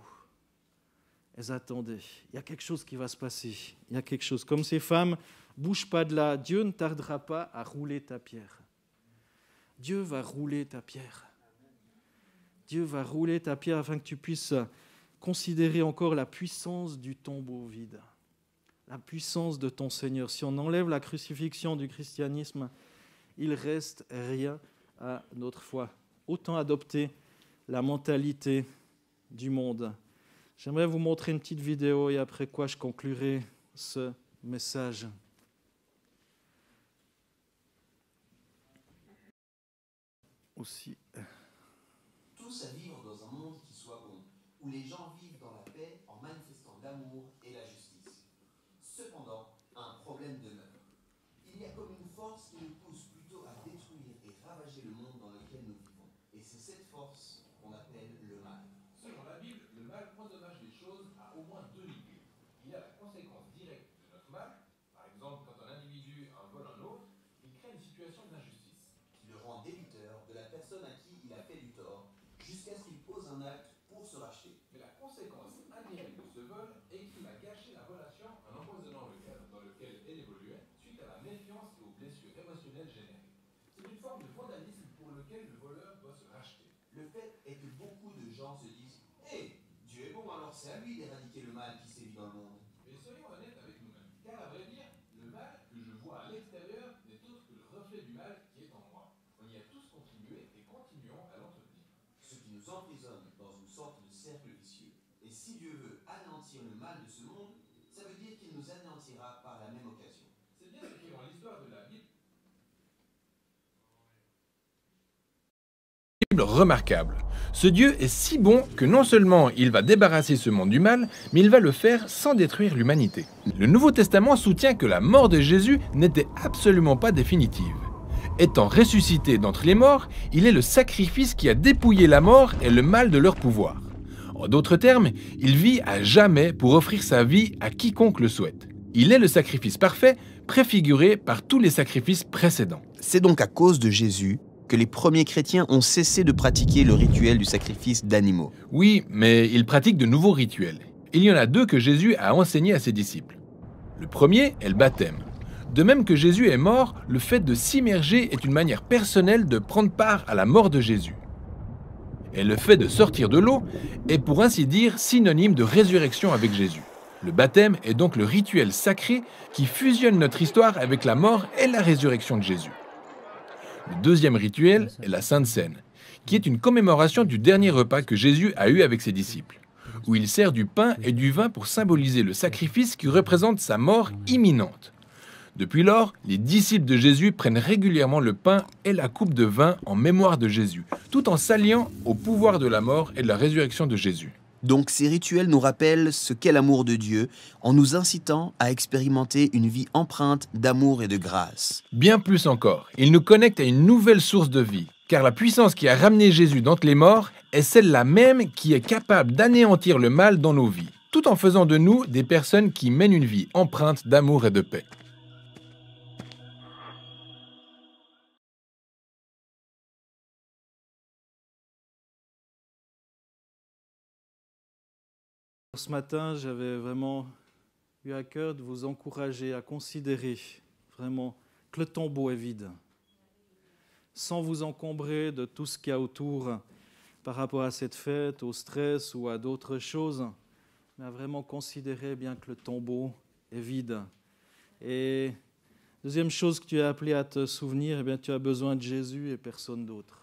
[SPEAKER 1] Elles attendaient. Il y a quelque chose qui va se passer. Il y a quelque chose. Comme ces femmes, bouge pas de là. Dieu ne tardera pas à rouler ta pierre. Dieu va rouler ta pierre. Dieu va rouler ta pierre afin que tu puisses considérer encore la puissance du tombeau vide. La puissance de ton Seigneur. Si on enlève la crucifixion du christianisme, il reste rien à notre foi. Autant adopter la mentalité du monde. J'aimerais vous montrer une petite vidéo et après quoi je conclurai ce message. Aussi.
[SPEAKER 9] Tous à vivre dans un monde qui soit bon, où les gens vivent dans la paix en manifestant l'amour et la justice. Cependant, un problème demeure. Il y a comme une force qui nous pousse plutôt à détruire et ravager le monde dans lequel nous vivons. Et c'est cette force qu'on appelle le mal.
[SPEAKER 10] Selon la Bible, le mal endommage les choses à au moins deux niveaux. Il y a la conséquence directe de notre mal. Par exemple, quand un individu en vole un autre, il crée une situation d'injustice
[SPEAKER 9] qui le rend débiteur de la personne à qui il a fait du tort, jusqu'à ce qu'il pose un acte pour se racheter.
[SPEAKER 10] Mais la conséquence indirecte de ce vol est qu'il a gâché la relation en empoisonnant le cadre dans lequel elle évoluait suite à la méfiance et aux blessures émotionnelles générées. C'est une forme de vandalisme pour lequel le voleur doit se racheter.
[SPEAKER 9] Le fait est que beaucoup de gens se disent « Hé, Dieu est bon, alors c'est à lui d'éradiquer le mal qui sévit dans le monde. »
[SPEAKER 10] Mais soyons honnêtes avec nous-mêmes, car à vrai dire, le mal que je vois à l'extérieur n'est autre que le reflet du mal qui est en moi. On y a tous contribué et continuons à l'entretenir.
[SPEAKER 9] Ce qui nous emprisonne dans une sorte de cercle vicieux. Et si Dieu veut anéantir le mal de ce monde, ça veut dire qu'il nous anéantira par la même occasion.
[SPEAKER 10] C'est bien ce qui rend l'histoire de la Bible
[SPEAKER 11] remarquable. Ce Dieu est si bon que non seulement il va débarrasser ce monde du mal, mais il va le faire sans détruire l'humanité. Le Nouveau Testament soutient que la mort de Jésus n'était absolument pas définitive. Étant ressuscité d'entre les morts, il est le sacrifice qui a dépouillé la mort et le mal de leur pouvoir. En d'autres termes, il vit à jamais pour offrir sa vie à quiconque le souhaite. Il est le sacrifice parfait, préfiguré par tous les sacrifices précédents.
[SPEAKER 12] C'est donc à cause de Jésus que les premiers chrétiens ont cessé de pratiquer le rituel du sacrifice d'animaux.
[SPEAKER 11] Oui, mais ils pratiquent de nouveaux rituels. Il y en a deux que Jésus a enseignés à ses disciples. Le premier est le baptême. De même que Jésus est mort, le fait de s'immerger est une manière personnelle de prendre part à la mort de Jésus. Et le fait de sortir de l'eau est pour ainsi dire synonyme de résurrection avec Jésus. Le baptême est donc le rituel sacré qui fusionne notre histoire avec la mort et la résurrection de Jésus. Le deuxième rituel est la Sainte Seine, qui est une commémoration du dernier repas que Jésus a eu avec ses disciples, où il sert du pain et du vin pour symboliser le sacrifice qui représente sa mort imminente. Depuis lors, les disciples de Jésus prennent régulièrement le pain et la coupe de vin en mémoire de Jésus, tout en s'alliant au pouvoir de la mort et de la résurrection de Jésus.
[SPEAKER 12] Donc ces rituels nous rappellent ce qu'est l'amour de Dieu, en nous incitant à expérimenter une vie empreinte d'amour et de grâce.
[SPEAKER 11] Bien plus encore, ils nous connectent à une nouvelle source de vie, car la puissance qui a ramené Jésus d'entre les morts est celle-là même qui est capable d'anéantir le mal dans nos vies, tout en faisant de nous des personnes qui mènent une vie empreinte d'amour et de paix.
[SPEAKER 1] Ce matin, j'avais vraiment eu à cœur de vous encourager à considérer vraiment que le tombeau est vide, sans vous encombrer de tout ce qu'il y a autour par rapport à cette fête, au stress ou à d'autres choses, mais à vraiment considérer bien que le tombeau est vide. Et deuxième chose que tu es appelé à te souvenir, eh bien, tu as besoin de Jésus et personne d'autre.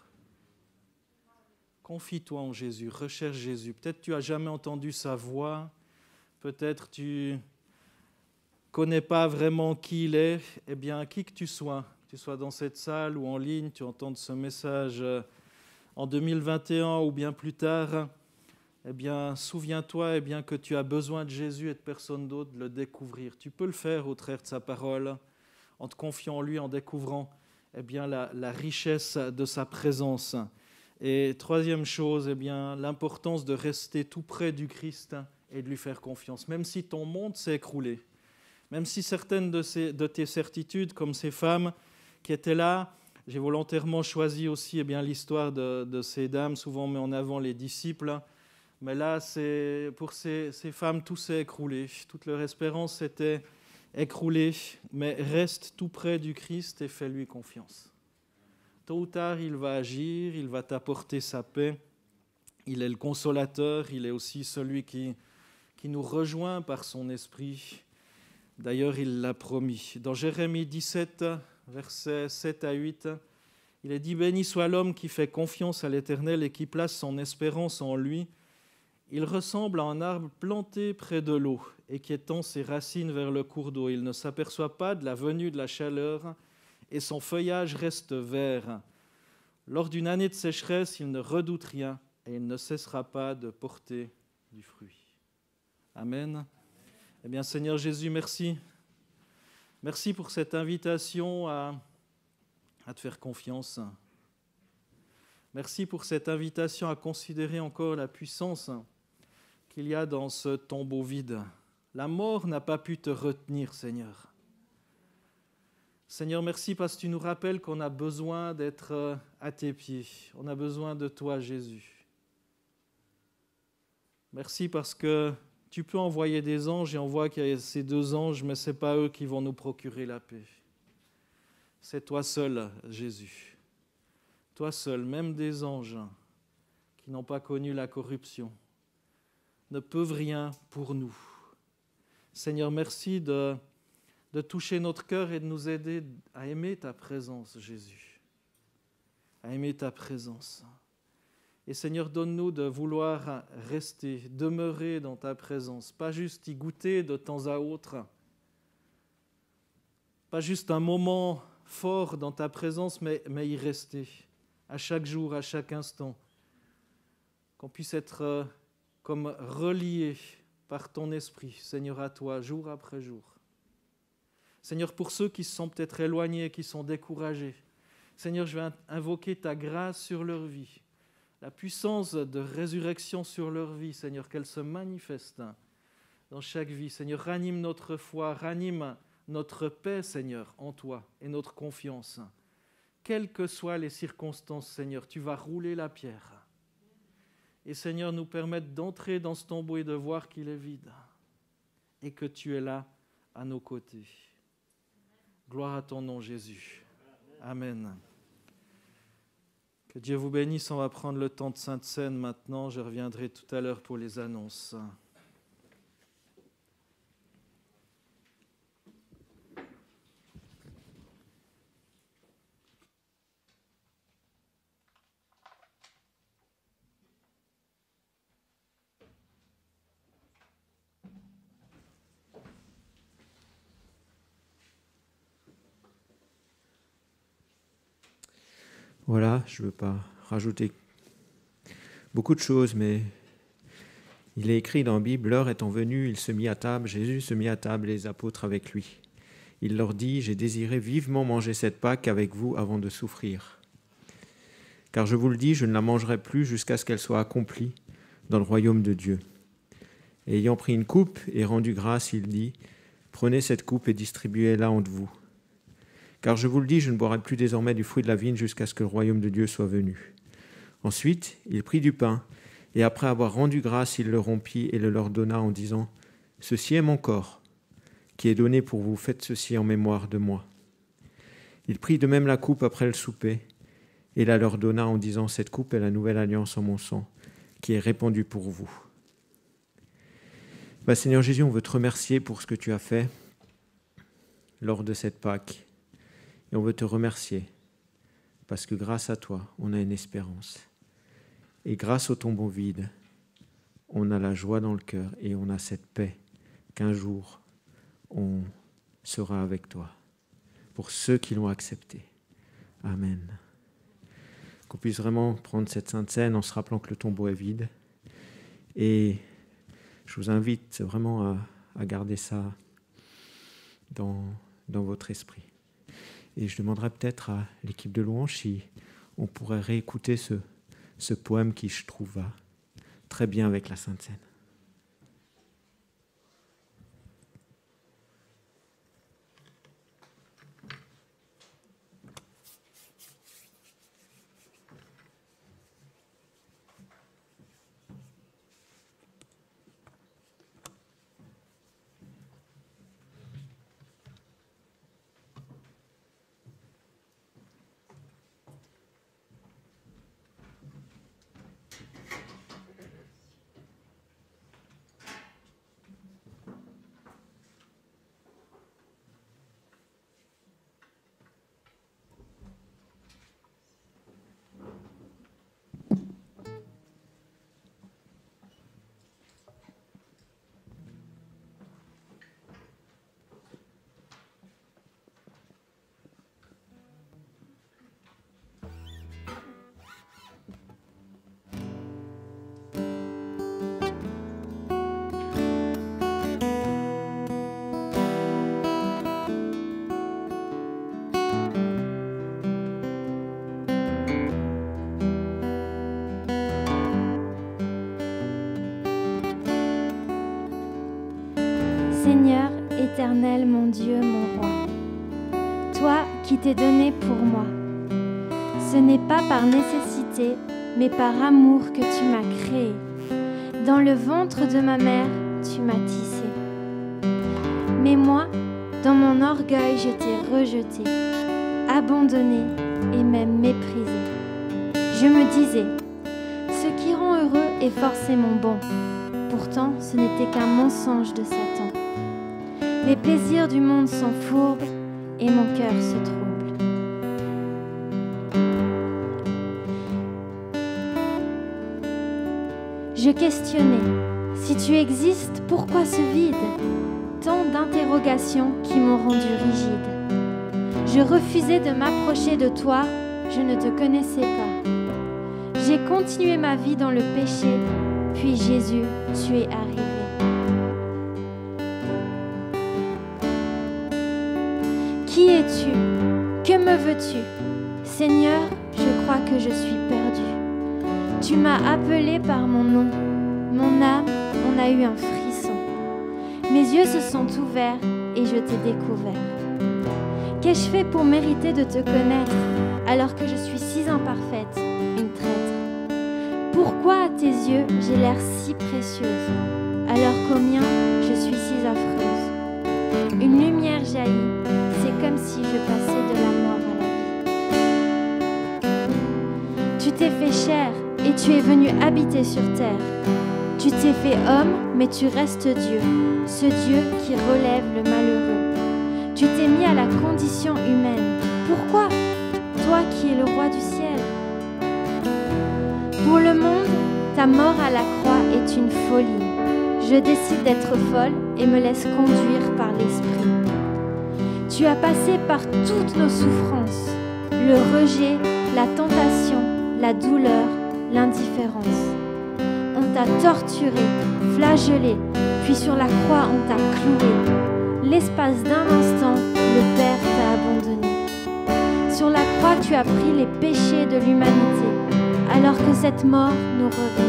[SPEAKER 1] Confie-toi en Jésus, recherche Jésus. Peut-être tu n'as jamais entendu sa voix, peut-être tu ne connais pas vraiment qui il est. Eh bien, qui que tu sois, que tu sois dans cette salle ou en ligne, tu entends ce message en 2021 ou bien plus tard, eh bien, souviens-toi que tu as besoin de Jésus et de personne d'autre de le découvrir. Tu peux le faire au travers de sa parole, en te confiant en lui, en découvrant la richesse de sa présence. Et troisième chose, l'importance de rester tout près du Christ et de lui faire confiance. Même si ton monde s'est écroulé, même si certaines de tes certitudes, comme ces femmes qui étaient là, j'ai volontairement choisi aussi l'histoire de ces dames, souvent on met en avant les disciples, mais là, pour ces femmes, tout s'est écroulé. Toute leur espérance s'était écroulée, mais reste tout près du Christ et fais-lui confiance. Tôt ou tard, il va agir, il va t'apporter sa paix. Il est le consolateur, il est aussi celui qui nous rejoint par son esprit. D'ailleurs, il l'a promis. Dans Jérémie 17, versets 7 à 8, il est dit « Béni soit l'homme qui fait confiance à l'Éternel et qui place son espérance en lui. Il ressemble à un arbre planté près de l'eau et qui étend ses racines vers le cours d'eau. Il ne s'aperçoit pas de la venue de la chaleur et son feuillage reste vert. Lors d'une année de sécheresse, il ne redoute rien et il ne cessera pas de porter du fruit. » Amen. Eh bien, Seigneur Jésus, merci. Merci pour cette invitation à te faire confiance. Merci pour cette invitation à considérer encore la puissance qu'il y a dans ce tombeau vide. La mort n'a pas pu te retenir, Seigneur. Seigneur, merci parce que tu nous rappelles qu'on a besoin d'être à tes pieds. On a besoin de toi, Jésus. Merci parce que tu peux envoyer des anges et on voit qu'il y a ces 2 anges, mais ce n'est pas eux qui vont nous procurer la paix. C'est toi seul, Jésus. Toi seul, même des anges qui n'ont pas connu la corruption, ne peuvent rien pour nous. Seigneur, merci de toucher notre cœur et de nous aider à aimer ta présence, Jésus. À aimer ta présence. Et Seigneur, donne-nous de vouloir rester, demeurer dans ta présence, pas juste y goûter de temps à autre, pas juste un moment fort dans ta présence, mais y rester, à chaque jour, à chaque instant, qu'on puisse être comme reliés par ton esprit, Seigneur, à toi, jour après jour. Seigneur, pour ceux qui se sont peut-être éloignés, qui sont découragés, Seigneur, je vais invoquer ta grâce sur leur vie, la puissance de résurrection sur leur vie, Seigneur, qu'elle se manifeste dans chaque vie. Seigneur, ranime notre foi, ranime notre paix, Seigneur, en toi et notre confiance. Quelles que soient les circonstances, Seigneur, tu vas rouler la pierre. Et Seigneur, nous permettre d'entrer dans ce tombeau et de voir qu'il est vide et que tu es là à nos côtés. Gloire à ton nom, Jésus. Amen. Que Dieu vous bénisse. On va prendre le temps de Sainte Seine maintenant. Je reviendrai tout à l'heure pour les annonces.
[SPEAKER 13] Voilà, je ne veux pas rajouter beaucoup de choses, mais il est écrit dans la Bible, l'heure étant venue, il se mit à table, Jésus se mit à table et les apôtres avec lui. Il leur dit, j'ai désiré vivement manger cette Pâque avec vous avant de souffrir. Car je vous le dis, je ne la mangerai plus jusqu'à ce qu'elle soit accomplie dans le royaume de Dieu. Et ayant pris une coupe et rendu grâce, il dit, prenez cette coupe et distribuez-la entre vous. Car je vous le dis, je ne boirai plus désormais du fruit de la vigne jusqu'à ce que le royaume de Dieu soit venu. Ensuite, il prit du pain, et après avoir rendu grâce, il le rompit et le leur donna en disant, « Ceci est mon corps, qui est donné pour vous, faites ceci en mémoire de moi. » Il prit de même la coupe après le souper, et la leur donna en disant, « Cette coupe est la nouvelle alliance en mon sang, qui est répandue pour vous. » Seigneur Jésus, on veut te remercier pour ce que tu as fait lors de cette Pâque. Et on veut te remercier parce que grâce à toi, on a une espérance. Et grâce au tombeau vide, on a la joie dans le cœur et on a cette paix qu'un jour, on sera avec toi. pour ceux qui l'ont accepté. Amen. Qu'on puisse vraiment prendre cette Sainte Seine en se rappelant que le tombeau est vide. Et je vous invite vraiment à garder ça dans votre esprit. Et je demanderai peut-être à l'équipe de louange si on pourrait réécouter ce poème qui, je trouve, va très bien avec la Sainte Seine.
[SPEAKER 2] Seigneur, éternel, mon Dieu, mon roi, toi qui t'es donné pour moi, ce n'est pas par nécessité, mais par amour que tu m'as créé. Dans le ventre de ma mère, tu m'as tissé. Mais moi, dans mon orgueil, je t'ai rejeté, abandonné et même méprisé. Je me disais, ce qui rend heureux est forcément bon. Pourtant, ce n'était qu'un mensonge de Satan. Les plaisirs du monde sont fourbes et mon cœur se trouble. Je questionnais, si tu existes, pourquoi ce vide? Tant d'interrogations qui m'ont rendu rigide. Je refusais de m'approcher de toi, je ne te connaissais pas. J'ai continué ma vie dans le péché, puis Jésus, tu es arrivé. Qui es-tu? Que me veux-tu? Seigneur, je crois que je suis perdue. Tu m'as appelé par mon nom. Mon âme en a eu un frisson. Mes yeux se sont ouverts et je t'ai découvert. Qu'ai-je fait pour mériter de te connaître alors que je suis si imparfaite, une traître? Pourquoi à tes yeux j'ai l'air si précieuse alors qu'aux miens je suis si affreuse? Une lumière jaillit, c'est comme si je passais de la mort à la vie. Tu t'es fait chair et tu es venu habiter sur terre. Tu t'es fait homme, mais tu restes Dieu, ce Dieu qui relève le malheureux. Tu t'es mis à la condition humaine. Pourquoi? Toi qui es le roi du ciel. Pour le monde, ta mort à la croix est une folie. Je décide d'être folle et me laisse conduire par l'Esprit. Tu as passé par toutes nos souffrances, le rejet, la tentation, la douleur, l'indifférence. On t'a torturé, flagellé, puis sur la croix on t'a cloué. L'espace d'un instant, le Père t'a abandonné. Sur la croix, tu as pris les péchés de l'humanité, alors que cette mort nous revenait.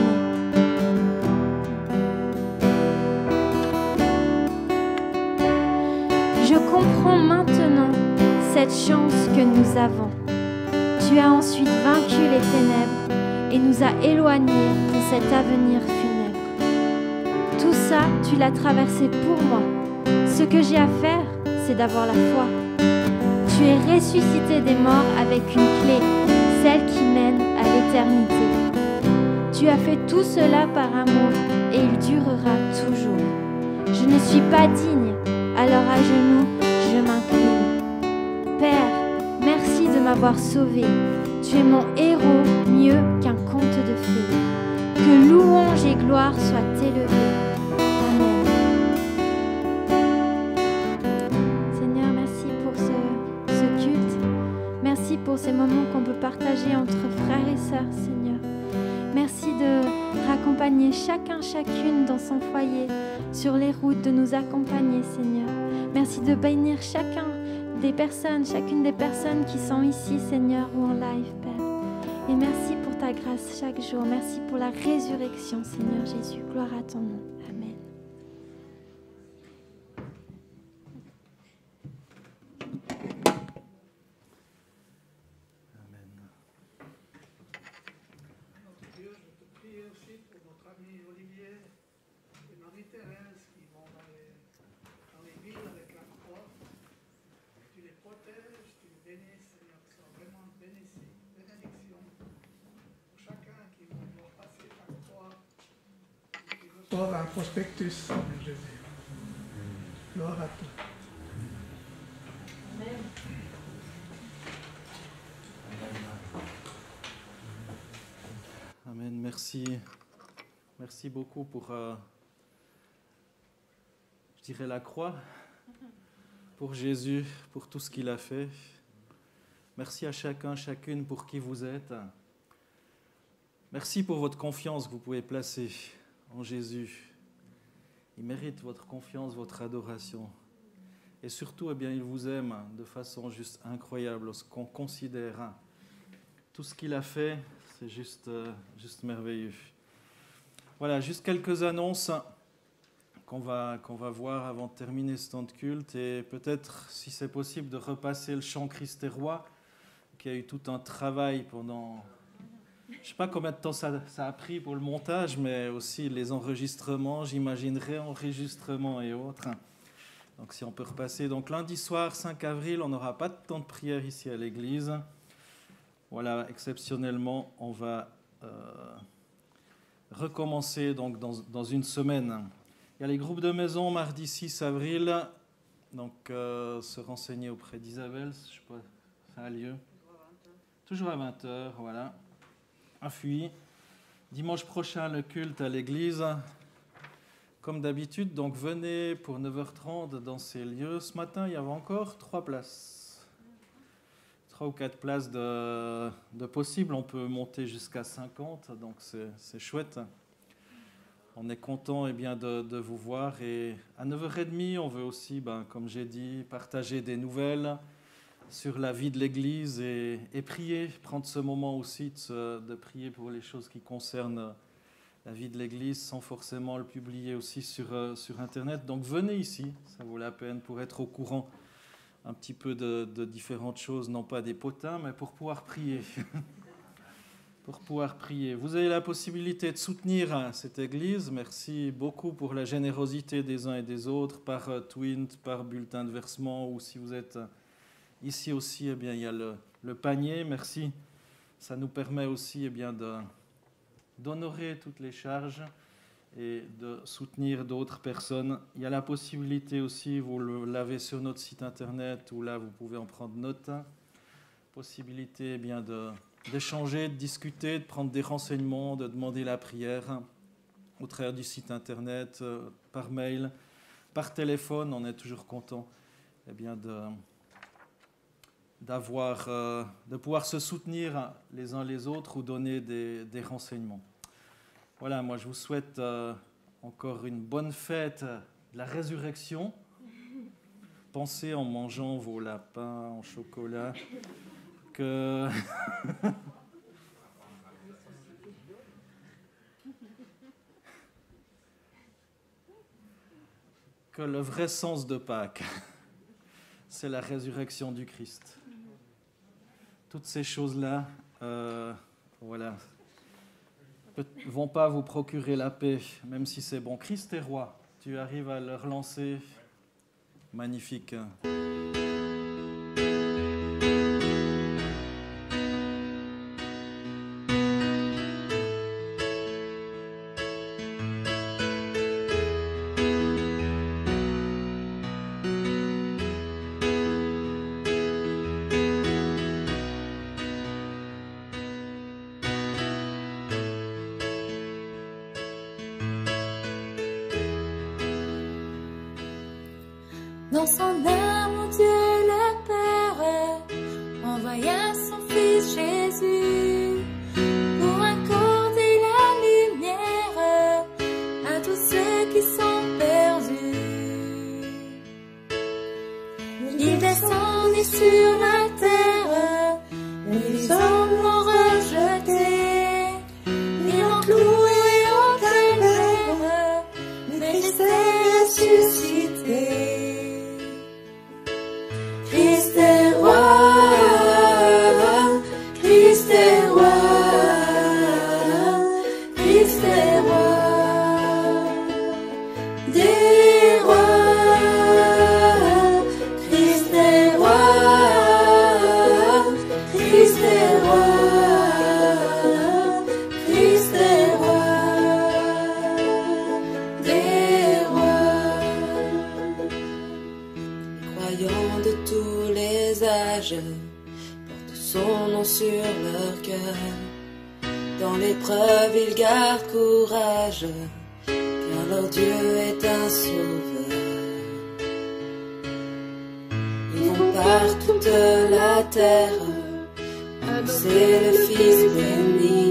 [SPEAKER 2] Je comprends maintenant cette chance que nous avons. Tu as ensuite vaincu les ténèbres et nous as éloignés de cet avenir funèbre. Tout ça, tu l'as traversé pour moi. Ce que j'ai à faire, c'est d'avoir la foi. Tu es ressuscité des morts avec une clé, celle qui mène à l'éternité. Tu as fait tout cela par amour et il durera toujours. Je ne suis pas digne, alors à genoux, je m'incline. Père, merci de m'avoir sauvé. Tu es mon héros mieux qu'un conte de fées. Que louange et gloire soient élevées. Amen. Seigneur, merci pour ce pour ces moments qu'on peut partager entre frères et sœurs, Seigneur. Merci de raccompagner chacune dans son foyer, sur les routes, de nous accompagner, Seigneur. Merci de bénir chacune des personnes qui sont ici, Seigneur, ou en live, Père. Et merci pour ta grâce chaque jour. Merci pour la résurrection, Seigneur Jésus. Gloire à ton nom. Amen.
[SPEAKER 6] Dieu, je te prie aussi pour notre ami Olivier et Marie-Thérèse qui vont dans les villes avec la croix. Tu les protèges, tu les bénis, Seigneur, que ce soit vraiment une bénédiction pour chacun qui va passer la croix et qui reçoit un prospectus, Seigneur Jésus. Gloire à toi.
[SPEAKER 5] Amen.
[SPEAKER 1] Amen. Merci. Merci beaucoup pour, je dirais, la croix, pour Jésus, pour tout ce qu'il a fait. Merci à chacune pour qui vous êtes. Merci pour votre confiance que vous pouvez placer en Jésus. Il mérite votre confiance, votre adoration. Et surtout, eh bien, il vous aime de façon juste incroyable lorsqu'on considère tout ce qu'il a fait. C'est juste merveilleux. Voilà, juste quelques annonces qu'on va voir avant de terminer ce temps de culte. Et peut-être, si c'est possible, de repasser le chant Christ est roi, qui a eu tout un travail pendant... Je ne sais pas combien de temps ça a pris pour le montage, mais aussi les enregistrements, j'imagine, réenregistrements et autres. Donc si on peut repasser. Donc lundi soir, 5 avril, on n'aura pas de temps de prière ici à l'église. Voilà, exceptionnellement, on va recommencer donc dans une semaine. Il y a les groupes de maison mardi 6 avril. Donc se renseigner auprès d'Isabelle, je sais pas, ça a lieu. Toujours à 20h, voilà. À Fuy. Dimanche prochain, le culte à l'église. Comme d'habitude, donc venez pour 9h30 dans ces lieux. Ce matin, il y avait encore 3 places. 3 ou 4 places de possibles. On peut monter jusqu'à 50, donc c'est chouette. On est content de vous voir. Et à 9h30, on veut aussi, comme j'ai dit, partager des nouvelles sur la vie de l'Église et prier, prendre ce moment aussi de prier pour les choses qui concernent la vie de l'Église sans forcément le publier aussi sur Internet. Donc venez ici, ça vaut la peine pour être au courant un petit peu de différentes choses, non pas des potins, mais pour pouvoir prier. Pour pouvoir prier. Vous avez la possibilité de soutenir cette Église. Merci beaucoup pour la générosité des uns et des autres, par Twint, par bulletin de versement, ou si vous êtes ici aussi, il y a le panier. Merci. Ça nous permet aussi d'honorer toutes les charges et de soutenir d'autres personnes. Il y a la possibilité aussi, vous l'avez sur notre site internet, où là vous pouvez en prendre note, possibilité d'échanger, de discuter, de prendre des renseignements, de demander la prière au travers du site internet, par mail, par téléphone. On est toujours content de pouvoir se soutenir les uns les autres ou donner des renseignements. Voilà, moi je vous souhaite encore une bonne fête de la résurrection. Pensez en mangeant vos lapins en chocolat que le vrai sens de Pâques, c'est la résurrection du Christ. Toutes ces choses-là, vont pas vous procurer la paix, même si c'est bon. Christ est roi. Tu arrives à le relancer. Magnifique.
[SPEAKER 8] Dans son amour, Dieu le Père envoya son leur cœur. Dans l'épreuve, ils gardent courage, car leur Dieu est un sauveur. Ils vont par toute la terre, annoncer le Fils béni,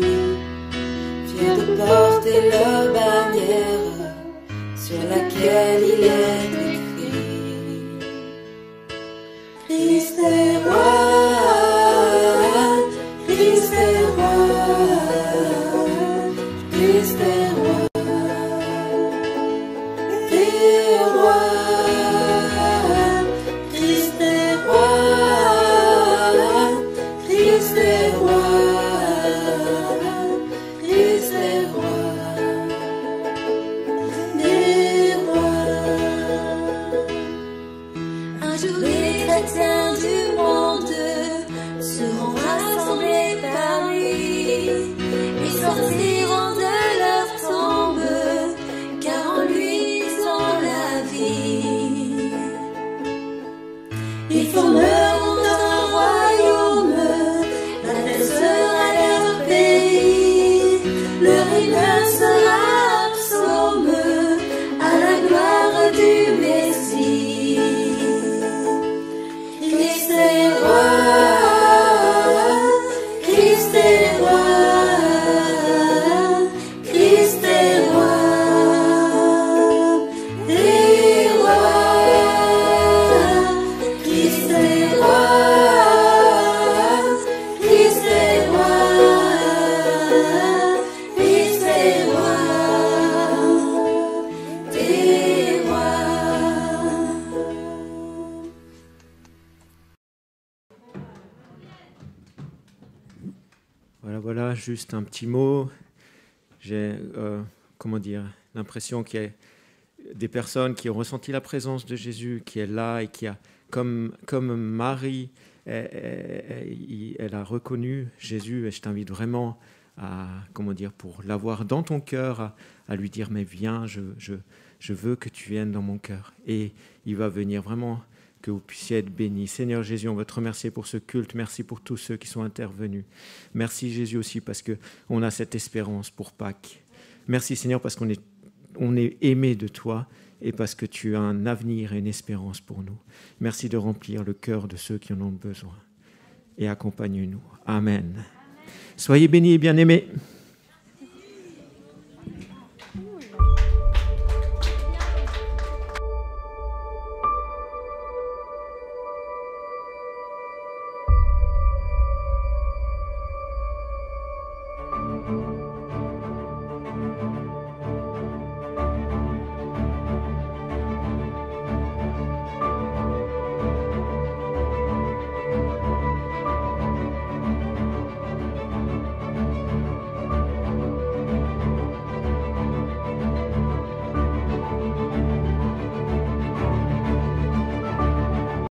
[SPEAKER 8] fiers de porter leur bannière, sur laquelle il est écrit: Christ est roi, Christ est roi, Christ est roi, est roi, Christ est roi, Christ est roi, Christ est roi, est roi. Un jour les chrétiens du monde seront rassemblés par lui et sortiront de leur tombe, car en lui ils ont la vie. Ils formeront un royaume, la terre sera leur pays, le règne sera psaume à la gloire du Messie. Christ est roi, Christ est roi, Christ est roi, est roi, Christ est roi, Christ est roi, Christ est roi, est roi.
[SPEAKER 13] Voilà, juste un petit mot. J'ai, l'impression qu'il y a des personnes qui ont ressenti la présence de Jésus, qui est là et qui a, comme Marie, elle a reconnu Jésus. Et je t'invite vraiment à, pour l'avoir dans ton cœur, à lui dire, mais viens, je veux que tu viennes dans mon cœur. Et il va venir vraiment, que vous puissiez être bénis. Seigneur Jésus, on veut te remercier pour ce culte. Merci pour tous ceux qui sont intervenus. Merci Jésus aussi parce qu'on a cette espérance pour Pâques. Merci Seigneur parce qu'on est aimé de toi et parce que tu as un avenir et une espérance pour nous. Merci de remplir le cœur de ceux qui en ont besoin. Et accompagne-nous. Amen. Soyez bénis et bien-aimés.